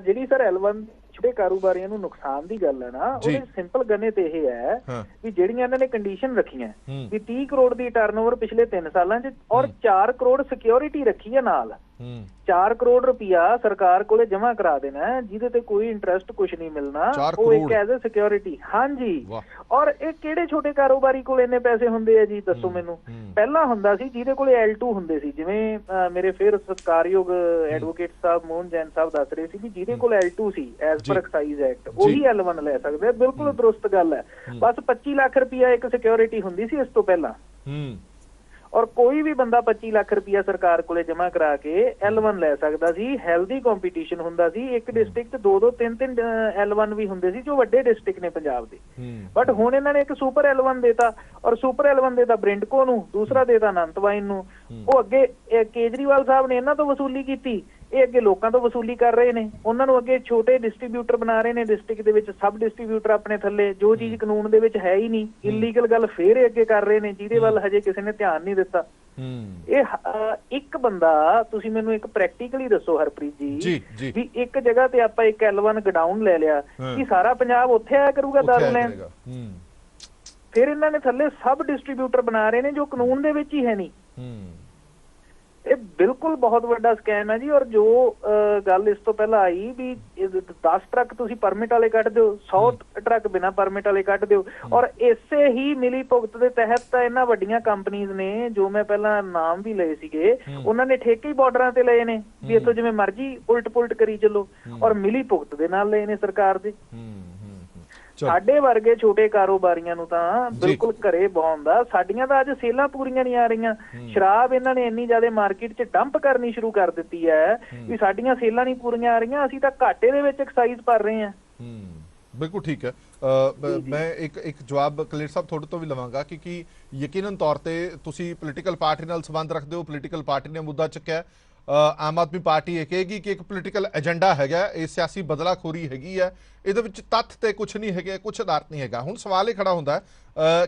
ਜਿਹੜੀ ਸਰ L1 ਛੋਟੇ ਕਾਰੋਬਾਰੀਆਂ ਨੂੰ ਨੁਕਸਾਨ ਦੀ ਗੱਲ ਹੈ ਨਾ, ਉਹਦੇ ਸਿੰਪਲ ਗਣਿਤ ਇਹ ਹੈ ਵੀ ਜਿਹੜੀਆਂ ਇਹਨਾਂ ਨੇ ਕੰਡੀਸ਼ਨ ਰੱਖੀਆਂ ਵੀ 30 ਕਰੋੜ ਦੀ ਟਰਨਓਵਰ ਪਿਛਲੇ 3 ਸਾਲਾਂ 'ਚ ਔਰ 4 ਕਰੋੜ ਸਿਕਿਉਰਿਟੀ ਰੱਖੀ ਹੈ ਨਾਲ। 4 ਕਰੋੜ ਰੁਪਇਆ ਸਰਕਾਰ ਕੋਲੇ ਜਮ੍ਹਾਂ ਕਰਾ ਦੇਣਾ, ਜਿਹਦੇ ਤੇ ਕੋਈ ਇੰਟਰਸਟ ਕੁਝ ਨਹੀਂ ਮਿਲਣਾ, ਉਹ ਇੱਕ ਐਜ਼ ਅ ਸਿਕਿਉਰਿਟੀ। ਹਾਂਜੀ, ਔਰ ਇਹ ਕਿਹੜੇ ਛੋਟੇ ਕਾਰੋਬਾਰੀ ਕੋਲ ਇੰਨੇ ਪੈਸੇ ਹੁੰਦੇ ਆ ਜੀ, ਦੱਸੋ ਮੈਨੂੰ? ਪਹਿਲਾਂ ਹੁੰਦਾ ਸੀ ਜਿਹਦੇ ਕੋਲੇ L2 ਹੁੰਦੇ ਸੀ, ਜਿਵੇਂ ਮੇਰੇ ਫਿਰ ਸਤਿਕਾਰਯੋਗ ਐਡਵੋਕੇਟ ਸਾਹਿਬ ਮੋਹਨ ਜੈਨ ਸਾਹਿਬ ਦੱਸ ਰਹੇ ਸੀ ਵੀ ਜਿਹਦੇ ਕੋਲ L2 ਸੀ ਐਜ਼ ਪਰ ਐਕਸਾਈਜ਼ ਐਕਟ, ਉਹੀ L1 ਲੈ ਸਕਦੇ ਆ। ਬਿਲਕੁਲ ਦਰੁਸਤ ਗੱਲ ਹੈ। ਬਸ 25 ਲੱਖ ਰੁਪਇਆ ਇੱਕ ਸਿਕਿਉਰਿਟੀ ਹੁੰਦੀ ਸੀ ਇਸ ਤੋਂ ਪਹਿਲਾਂ, ਔਰ ਕੋਈ ਵੀ ਬੰਦਾ 25 ਲੱਖ ਰੁਪਇਆ ਸਰਕਾਰ ਕੋਲੇ ਜਮ੍ਹਾਂ ਕਰਾ ਕੇ L1 ਲੈ ਸਕਦਾ ਸੀ। ਹੈਲਦੀ ਕੰਪੀਟੀਸ਼ਨ ਹੁੰਦਾ ਸੀ। ਇੱਕ ਡਿਸਟ੍ਰਿਕਟ 2-2 3-3 L1 ਵੀ ਹੁੰਦੇ ਸੀ, ਜੋ ਵੱਡੇ ਡਿਸਟ੍ਰਿਕਟ ਨੇ ਪੰਜਾਬ ਦੇ। ਬਟ ਹੁਣ ਇਹਨਾਂ ਨੇ ਇੱਕ ਸੁਪਰ L1 ਦੇਤਾ, ਔਰ ਸੁਪਰ L1 ਦੇਤਾ ਬ੍ਰਿੰਡਕੋ ਨੂੰ, ਦੂਸਰਾ ਦੇਤਾ ਅਨੰਤ ਵਾਈਨ ਨੂੰ। ਉਹ ਅੱਗੇ ਕੇਜਰੀਵਾਲ ਸਾਹਿਬ ਨੇ ਇਹਨਾਂ ਤੋਂ ਵਸੂਲੀ ਕੀਤੀ, ਇਹ ਅੱਗੇ ਲੋਕਾਂ ਤੋਂ ਵਸੂਲੀ ਕਰ ਰਹੇ ਨੇ। ਉਹਨਾਂ ਨੂੰ ਅੱਗੇ ਛੋਟੇ ਡਿਸਟ੍ਰੀਬਿਊਟਰ ਬਣਾ ਰਹੇ ਨੇ ਡਿਸਟ੍ਰਿਕਟ ਦੇ ਵਿੱਚ, ਸਬ ਡਿਸਟ੍ਰੀਬਿਊਟਰ ਆਪਣੇ ਥੱਲੇ, ਜੋ ਚੀਜ਼ ਕਾਨੂੰਨ ਦੇ ਵਿੱਚ ਹੈ ਹੀ ਨਹੀਂ। ਇਲੀਗਲ ਗੱਲ ਫੇਰ ਇਹ ਅੱਗੇ ਕਰ ਰਹੇ ਨੇ, ਜਿਹਦੇ ਵੱਲ ਹਜੇ ਕਿਸੇ ਨੇ ਧਿਆਨ ਨਹੀਂ ਦਿੱਤਾ। ਇਹ ਇੱਕ ਬੰਦਾ, ਤੁਸੀਂ ਮੈਨੂੰ ਇੱਕ ਪ੍ਰੈਕਟੀਕਲੀ ਦੱਸੋ ਹਰਪ੍ਰੀਤ ਜੀ, ਵੀ ਇੱਕ ਜਗ੍ਹਾ ਤੇ ਆਪਾਂ ਇੱਕ L1 ਗਡਾਊਨ ਲੈ ਲਿਆ, ਕਿ ਸਾਰਾ ਪੰਜਾਬ ਉੱਥੇ ਆਇਆ ਕਰੂਗਾ ਦਾਰੂ ਲੈਣ? ਫਿਰ ਇਹਨਾਂ ਨੇ ਥੱਲੇ ਸਬ ਡਿਸਟ੍ਰੀਬਿਊਟਰ ਬਣਾ ਰਹੇ ਨੇ, ਜੋ ਕਾਨੂੰਨ ਦੇ ਵਿੱਚ ਹੀ ਹੈ ਨਹੀਂ। ਇਹ ਬਿਲਕੁਲ ਬਹੁਤ ਵੱਡਾ ਸਕੈਮ ਹੈ ਜੀ। ਔਰ ਜੋ ਗੱਲ ਇਸ ਤੋਂ ਪਹਿਲਾਂ ਆਈ ਵੀ 10 ਟਰੱਕ ਤੁਸੀਂ ਪਰਮਿਟ ਵਾਲੇ ਕੱਢ ਦਿਓ, 100 ਟਰੱਕ ਬਿਨਾਂ ਪਰਮਿਟ ਵਾਲੇ ਕੱਢ ਦਿਓ, ਔਰ ਇਸੇ ਹੀ ਮਿਲੀ ਭੁਗਤ ਦੇ ਤਹਿਤ ਤਾਂ ਇਹਨਾਂ ਵੱਡੀਆਂ ਕੰਪਨੀਆਂ ਨੇ, ਜੋ ਮੈਂ ਪਹਿਲਾਂ ਨਾਮ ਵੀ ਲਏ ਸੀਗੇ, ਉਹਨਾਂ ਨੇ ਠੇਕੇ ਹੀ ਬਾਰਡਰਾਂ ਤੇ ਲਏ ਨੇ ਵੀ ਇੱਥੋਂ ਜਿਵੇਂ ਮਰਜ਼ੀ ਉਲਟ ਪੁਲਟ ਕਰੀ ਚੱਲੋ, ਔਰ ਮਿਲੀ ਭੁਗਤ ਦੇ ਨਾਲ ਲਏ ਨੇ ਸਰਕਾਰ ਦੇ। ਸਾਡੇ ਵਰਗੇ ਛੋਟੇ ਕਾਰੋਬਾਰੀਆਂ ਨੂੰ ਤਾਂ ਬਿਲਕੁਲ ਘਰੇ ਬਹਾਉਣ ਦਾ, ਸਾਡੀਆਂ ਤਾਂ ਅੱਜ ਸੇਲਾਂ ਪੂਰੀਆਂ ਨਹੀਂ ਆ ਰਹੀਆਂ। ਸ਼ਰਾਬ ਇਹਨਾਂ ਨੇ ਇੰਨੀ ਜ਼ਿਆਦਾ ਮਾਰਕੀਟ 'ਚ ਡੰਪ ਕਰਨੀ ਸ਼ੁਰੂ ਕਰ ਦਿੱਤੀ ਹੈ ਵੀ ਸਾਡੀਆਂ ਸੇਲਾਂ ਨਹੀਂ ਪੂਰੀਆਂ ਆ ਰਹੀਆਂ, ਅਸੀਂ ਤਾਂ ਘਾਟੇ ਦੇ ਵਿੱਚ ਐਕਸਾਈਜ਼ ਭਰ ਰਹੇ ਹਾਂ। ਬਿਲਕੁਲ ਠੀਕ ਹੈ। ਮੈਂ ਇੱਕ ਜਵਾਬ ਕਲੀਅਰ ਸਾਹਿਬ ਤੁਹਾਡੇ ਤੋਂ ਵੀ ਲਵਾਂਗਾ ਕਿ ਯਕੀਨਨ ਤੌਰ ਤੇ ਤੁਸੀਂ ਪੋਲੀਟੀਕਲ ਪਾਰਟੀ ਨਾਲ ਸੰਬੰਧ ਰੱਖਦੇ ਹੋ, ਪੋਲੀਟੀਕਲ ਪਾਰਟੀ ਨੇ ਮੁੱਦਾ ਚੁੱਕਿਆ। ਆਮ ਆਦਮੀ ਪਾਰਟੀ ਇਹ ਕਹੇਗੀ ਕਿ ਇੱਕ ਪੋਲੀਟੀਕਲ ਏਜੰਡਾ ਹੈਗਾ, ਇਹ ਸਿਆਸੀ ਬਦਲਾਖੋਰੀ ਹੈਗੀ ਹੈ, ਇਹਦੇ ਵਿੱਚ ਤੱਥ ਤੇ ਕੁਝ ਨਹੀਂ ਹੈਗੇ, ਕੁਝ ਆਧਾਰ ਨਹੀਂ ਹੈਗਾ। ਹੁਣ ਸਵਾਲ ਇਹ ਖੜਾ ਹੁੰਦਾ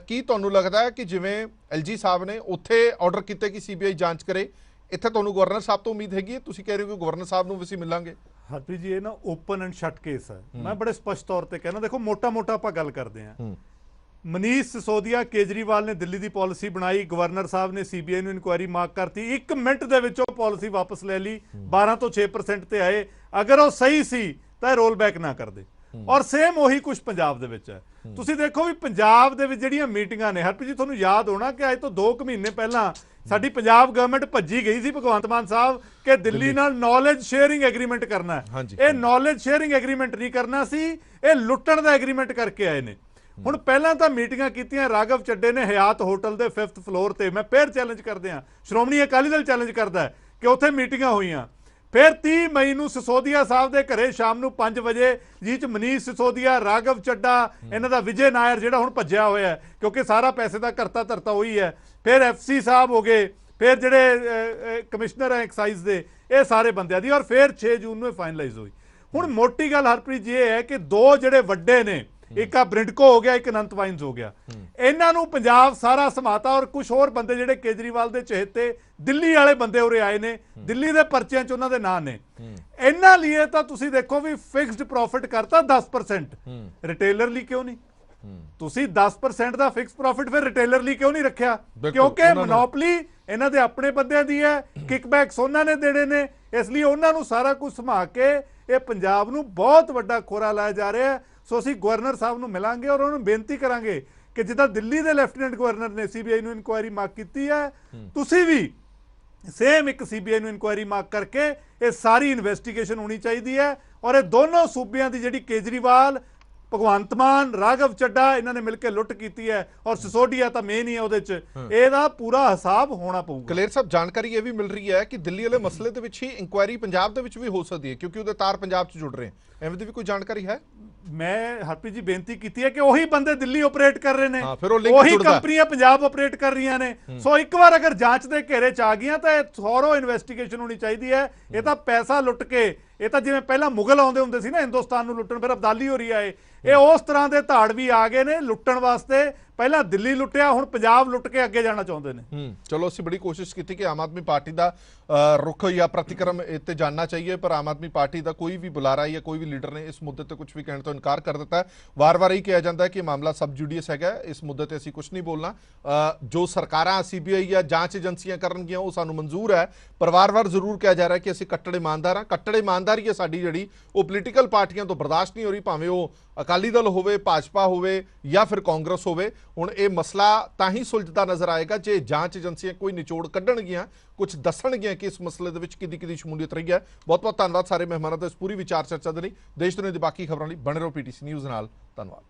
ਕੀ ਤੁਹਾਨੂੰ ਲੱਗਦਾ ਹੈ ਕਿ ਜਿਵੇਂ LG ਸਾਹਿਬ ਨੇ ਉੱਥੇ ਆਰਡਰ ਕੀਤੇ ਕਿ CBI ਜਾਂਚ ਕਰੇ, ਇੱਥੇ ਤੁਹਾਨੂੰ ਗਵਰਨਰ ਸਾਹਿਬ ਤੋਂ ਉਮੀਦ ਹੈਗੀ ਹੈ? ਤੁਸੀਂ ਕਹਿ ਰਹੇ ਹੋ ਕਿ ਗਵਰਨਰ ਸਾਹਿਬ ਨੂੰ ਵੀ ਅਸੀਂ ਮਿਲਾਂਗੇ। ਹਰਪ੍ਰੀਤ ਜੀ, ਇਹ ਨਾ ਓਪਨ ਐਂਡ ਸ਼ਟ ਕੇਸ ਹੈ। ਮੈਂ ਬੜੇ ਸਪਸ਼ਟ ਤੌਰ ਤੇ ਕਹਿਣਾ, ਦੇਖੋ ਮੋਟਾ ਆਪਾਂ ਗੱਲ ਕਰਦੇ ਹਾਂ। ਮਨੀਸ਼ ਸਿਸੋਦੀਆ, ਕੇਜਰੀਵਾਲ ਨੇ ਦਿੱਲੀ ਦੀ ਪਾਲਿਸੀ ਬਣਾਈ, ਗਵਰਨਰ ਸਾਹਿਬ ਨੇ CBI ਨੂੰ ਇਨਕੁਆਇਰੀ ਮਾਰਕ ਕਰਤੀ, 1 ਮਿੰਟ ਦੇ ਵਿੱਚ ਉਹ ਪਾਲਿਸੀ ਵਾਪਸ ਲੈ ਲਈ, 12 ਤੋਂ 6% ਤੇ ਆਏ। ਅਗਰ ਉਹ ਸਹੀ ਸੀ ਤਾਂ ਇਹ ਰੋਲ ਬੈਕ ਨਾ ਕਰਦੇ। ਔਰ ਸੇਮ ਉਹੀ ਕੁਝ ਪੰਜਾਬ ਦੇ ਵਿੱਚ ਹੈ। ਤੁਸੀਂ ਦੇਖੋ ਵੀ ਪੰਜਾਬ ਦੇ ਵਿੱਚ ਜਿਹੜੀਆਂ ਮੀਟਿੰਗਾਂ ਨੇ, ਹਰਪ੍ਰੀਤ ਜੀ ਤੁਹਾਨੂੰ ਯਾਦ ਹੋਣਾ ਕਿ ਅੱਜ ਤੋਂ 2 ਮਹੀਨੇ ਪਹਿਲਾਂ ਸਾਡੀ ਪੰਜਾਬ ਗਵਰਨਮੈਂਟ ਭੱਜੀ ਗਈ ਸੀ ਭਗਵੰਤ ਮਾਨ ਸਾਹਿਬ ਕਿ ਦਿੱਲੀ ਨਾਲ ਨੌਲੇਜ ਸ਼ੇਅਰਿੰਗ ਐਗਰੀਮੈਂਟ ਕਰਨਾ ਹੈ। ਇਹ ਨੌਲੇਜ ਸ਼ੇਅਰਿੰਗ ਐਗਰੀਮੈਂਟ ਨਹੀਂ ਕਰਨਾ ਸੀ, ਇਹ ਲੁੱਟਣ ਦਾ ਐਗਰੀਮੈਂਟ ਕਰਕੇ ਆਏ ਨੇ। ਹੁਣ ਪਹਿਲਾਂ ਤਾਂ ਮੀਟਿੰਗਾਂ ਕੀਤੀਆਂ ਰਾਘਵ ਚੱਡੇ ਨੇ ਹਯਾਤ ਹੋਟਲ ਦੇ 5th ਫਲੋਰ ਤੇ। ਮੈਂ ਫੇਰ ਚੈਲੰਜ ਕਰਦੇ ਹਾਂ, ਸ਼੍ਰੋਮਣੀ ਅਕਾਲੀ ਦਲ ਚੈਲੰਜ ਕਰਦਾ ਕਿ ਉੱਥੇ ਮੀਟਿੰਗਾਂ ਹੋਈਆਂ। ਫਿਰ 30 ਮਈ ਨੂੰ ਸਿਸੋਦੀਆ ਸਾਹਿਬ ਦੇ ਘਰੇ ਸ਼ਾਮ ਨੂੰ 5 ਵਜੇ, ਜਿਹ 'ਚ ਮਨੀਸ਼ ਸਿਸੋਦੀਆ, ਰਾਘਵ ਚੱਡਾ, ਇਹਨਾਂ ਦਾ ਵਿਜੇ ਨਾਇਰ ਜਿਹੜਾ ਹੁਣ ਭੱਜਿਆ ਹੋਇਆ ਕਿਉਂਕਿ ਸਾਰਾ ਪੈਸੇ ਦਾ ਕਰਤਾ ਧਰਤਾ ਉਹੀ ਹੈ, ਫਿਰ FC ਸਾਹਿਬ ਹੋ ਗਏ, ਫਿਰ ਜਿਹੜੇ ਕਮਿਸ਼ਨਰ ਹੈ ਐਕਸਾਈਜ਼ ਦੇ, ਇਹ ਸਾਰੇ ਬੰਦਿਆਂ ਦੀ, ਔਰ ਫਿਰ 6 ਜੂਨ ਨੂੰ ਇਹ ਫਾਈਨਲਾਈਜ਼ ਹੋਈ। ਹੁਣ ਮੋਟੀ ਗੱਲ ਹਰਪ੍ਰੀਤ ਜੀ ਇਹ ਹੈ ਕਿ 2 ਜਿਹੜੇ ਵੱਡੇ ਨੇ, ਇੱਕ ਆ ਬ੍ਰਿੰਡਕੋ ਹੋ ਗਿਆ, ਇੱਕ ਅਨੰਤ ਵਾਈਨਸ ਹੋ ਗਿਆ, ਇਹਨਾਂ ਨੂੰ ਪੰਜਾਬ ਸਾਰਾ ਸਮਾਤਾ। ਔਰ ਕੁਝ ਹੋਰ ਬੰਦੇ ਜਿਹੜੇ ਕੇਜਰੀਵਾਲ ਦੇ ਚਹੇਤੇ ਦਿੱਲੀ ਵਾਲੇ ਬੰਦੇ ਉਰੇ ਆਏ ਨੇ, ਦਿੱਲੀ ਦੇ ਪਰਚਿਆਂ 'ਚ ਉਹਨਾਂ ਦੇ ਨਾਂ ਨੇ। ਇਹਨਾਂ ਲਈ ਤਾਂ ਤੁਸੀਂ ਦੇਖੋ ਵੀ ਫਿਕਸਡ ਪ੍ਰੋਫਿਟ ਕਰਤਾ 10%, ਰਿਟੇਲਰ ਲਈ ਕਿਉਂ ਨਹੀਂ? ਤੁਸੀਂ 10% ਦਾ ਫਿਕਸ ਪ੍ਰੋਫਿਟ ਫਿਰ ਰਿਟੇਲਰ ਲਈ ਕਿਉਂ ਨਹੀਂ ਰੱਖਿਆ? ਕਿਉਂਕਿ ਮੋਨੋਪਲੀ ਇਹਨਾਂ ਦੇ ਆਪਣੇ ਬੰਦਿਆਂ ਦੀ ਹੈ, ਕਿਕਬੈਕਸ ਉਹਨਾਂ ਨੇ ਦੇਣੇ ਨੇ, ਇਸ ਲਈ ਉਹਨਾਂ ਨੂੰ ਸਾਰਾ ਕੁਝ ਸਮਾ ਕੇ ਇਹ ਪੰਜਾਬ ਨੂੰ ਬਹੁਤ ਵੱਡਾ ਖੋਰਾ ਲਾਇਆ ਜਾ ਰਿਹਾ ਹੈ। ਸੋ ਅਸੀਂ ਗਵਰਨਰ ਸਾਹਿਬ ਨੂੰ ਮਿਲਾਂਗੇ ਔਰ ਉਹਨਾਂ ਨੂੰ ਬੇਨਤੀ ਕਰਾਂਗੇ ਕਿ ਜਿੱਦਾਂ ਦਿੱਲੀ ਦੇ ਲੈਫਟੀਨੈਂਟ ਗਵਰਨਰ ਨੇ CBI ਨੂੰ ਇਨਕੁਆਇਰੀ ਮਾਰਕ ਕੀਤੀ ਹੈ, ਤੁਸੀਂ ਵੀ ਸੇਮ ਇੱਕ CBI ਨੂੰ ਇਨਕੁਆਇਰੀ ਮਾਰਕ ਕਰਕੇ ਇਹ ਸਾਰੀ ਇਨਵੈਸਟੀਗੇਸ਼ਨ ਹੋਣੀ ਚਾਹੀਦੀ ਹੈ। ਔਰ ਇਹ ਦੋਨੋਂ ਸੂਬਿਆਂ ਦੀ ਜਿਹੜੀ ਕੇਜਰੀਵਾਲ, ਭਗਵੰਤ ਮਾਨ, ਰਾਘਵ ਚੱਡਾ, ਇਹਨਾਂ ਨੇ ਮਿਲ ਕੇ ਲੁੱਟ ਕੀਤੀ ਹੈ, ਔਰ ਸਿਸੋਡੀਆ ਤਾਂ ਮੇਨ ਹੀ ਹੈ ਉਹਦੇ 'ਚ, ਇਹਦਾ ਪੂਰਾ ਹਿਸਾਬ ਹੋਣਾ ਪਊਗਾ। ਕਲੀਅਰ ਸਾਹਿਬ, ਜਾਣਕਾਰੀ ਇਹ ਵੀ ਮਿਲ ਰਹੀ ਹੈ ਕਿ ਦਿੱਲੀ ਵਾਲੇ ਮਸਲੇ ਦੇ ਵਿੱਚ ਹੀ ਇਨਕੁਆਇਰੀ ਪੰਜਾਬ ਦੇ ਵਿੱਚ ਵੀ ਹੋ ਸਕਦੀ ਹੈ ਕਿਉਂਕਿ ਉਹਦੇ ਤਾਰ ਪੰਜਾਬ 'ਚ ਜੁੜ ਰਹੇ, ਐਵੇਂ ਦੀ ਵੀ ਕੋਈ ਜਾਣਕਾਰੀ ਹੈ? ਮੈਂ ਹਰਪ੍ਰੀਤ ਜੀ ਬੇਨਤੀ ਕੀਤੀ ਹੈ ਕਿ ਉਹੀ ਬੰਦੇ ਦਿੱਲੀ ਆਪਰੇਟ ਕਰ ਰਹੇ ਨੇ, ਉਹੀ ਕੰਪਨੀਆਂ ਪੰਜਾਬ ਆਪਰੇਟ ਕਰ ਰਹੀਆਂ ਨੇ। ਸੋ ਇੱਕ ਵਾਰ ਅਗਰ ਜਾਂਚ ਦੇ ਘੇਰੇ 'ਚ ਆ ਗਈਆਂ ਤਾਂ ਇਹ ਥੋਰੋ ਇਨਵੈਸਟੀਗੇਸ਼ਨ ਹੋਣੀ ਚਾਹੀਦੀ ਹੈ। ਇਹ ਤਾਂ ਪੈਸਾ ਲੁੱਟ ਕੇ, ਇਹ ਤਾਂ ਜਿਵੇਂ ਪਹਿਲਾਂ ਮੁਗਲ ਆਉਂਦੇ ਹੁੰਦੇ ਸੀ ਨਾ ਹਿੰਦੁਸਤਾਨ ਨੂੰ ਲੁੱਟਣ, ਫਿਰ ਅਬਦਾਲੀ ਹੋ ਰਹੀ ਆਏ, ਇਹ ਉਸ ਤਰ੍ਹਾਂ ਦੇ ਧਾੜਵੀ ਆ ਗਏ ਨੇ ਲੁੱਟਣ ਵਾਸਤੇ। ਪਹਿਲਾਂ ਦਿੱਲੀ ਲੁੱਟਿਆ, ਹੁਣ ਪੰਜਾਬ ਲੁੱਟ ਕੇ ਅੱਗੇ ਜਾਣਾ ਚਾਹੁੰਦੇ ਨੇ। ਚਲੋ ਅਸੀਂ ਬੜੀ ਕੋਸ਼ਿਸ਼ ਕੀਤੀ ਕਿ ਆਮ ਆਦਮੀ ਪਾਰਟੀ ਦਾ ਰੁਖ ਜਾਂ ਪ੍ਰਤੀਕਰਮ ਇੱਥੇ ਜਾਨਣਾ ਚਾਹੀਏ, ਪਰ ਆਮ ਆਦਮੀ ਪਾਰਟੀ ਦਾ ਕੋਈ ਵੀ ਬੁਲਾਰਾ ਜਾਂ ਕੋਈ ਵੀ ਲੀਡਰ ਨੇ ਇਸ ਮੁੱਦੇ ਤੇ ਕੁਝ ਵੀ ਕਹਿਣ ਤੋਂ ਇਨਕਾਰ ਕਰ ਦਿੱਤਾ ਹੈ। ਵਾਰ-ਵਾਰ ਹੀ ਕਿਹਾ ਜਾਂਦਾ ਹੈ ਕਿ ਮਾਮਲਾ ਸਬ ਜੁਡੀਅਸ ਹੈਗਾ, ਇਸ ਮੁੱਦੇ ਤੇ ਅਸੀਂ ਕੁਝ ਨਹੀਂ ਬੋਲਣਾ। ਜੋ ਸਰਕਾਰਾਂ CBI ਜਾਂ ਜਾਂਚ ਏਜੰਸੀਆਂ ਕਰਨਗੀਆਂ ਉਹ ਸਾਨੂੰ ਮਨਜ਼ੂਰ ਹੈ, ਪਰ ਵਾਰ-ਵਾਰ ਜ਼ਰੂਰ ਕਿਹਾ ਜਾ ਰਿਹਾ ਕਿ ਅਸੀਂ ਕੱਟੜ ਇਮਾਨਦਾਰ ਹਾਂ। ਕੱਟੜ ਇਮਾਨਦਾਰੀ ਹੈ ਸਾਡੀ ਜਿਹੜੀ, ਉਹ ਪੋਲੀਟੀਕਲ ਪਾਰਟੀਆਂ ਤੋਂ ਬਰਦਾਸ਼ਤ ਨਹੀਂ ਹੋ ਰਹੀ, ਭਾਵੇਂ ਉਹ ਅਕਾਲੀ ਦਲ ਹੋਵੇ, ਭਾਜਪਾ ਹੋਵੇ ਜਾਂ ਫਿਰ ਕਾਂਗਰਸ ਹੋਵੇ। ਹੁਣ ਇਹ ਮਸਲਾ ਤਾਂ ਹੀ ਸੁਲਝਦਾ ਨਜ਼ਰ ਆਏਗਾ ਜੇ ਜਾਂਚ ਏਜੰਸੀਆਂ ਕੋਈ ਨਿਚੋੜ ਕੱਢਣਗੀਆਂ, ਕੁਝ ਦੱਸਣਗੀਆਂ ਕਿ ਇਸ ਮਸਲੇ ਦੇ ਵਿੱਚ ਕਿਹਦੀ ਸ਼ਮੂਲੀਅਤ ਰਹੀ ਹੈ। ਬਹੁਤ-ਬਹੁਤ ਧੰਨਵਾਦ ਸਾਰੇ ਮਹਿਮਾਨਾਂ ਦਾ ਇਸ ਪੂਰੀ ਵਿਚਾਰ ਚਰਚਾ ਦੇ ਲਈ। ਦੇਸ਼ ਦੁਨੀਆ ਦੀ ਬਾਕੀ ਖਬਰਾਂ ਲਈ ਬਣੇ ਰਹੋ PTC ਨਿਊਜ਼ ਨਾਲ। ਧੰਨਵਾਦ।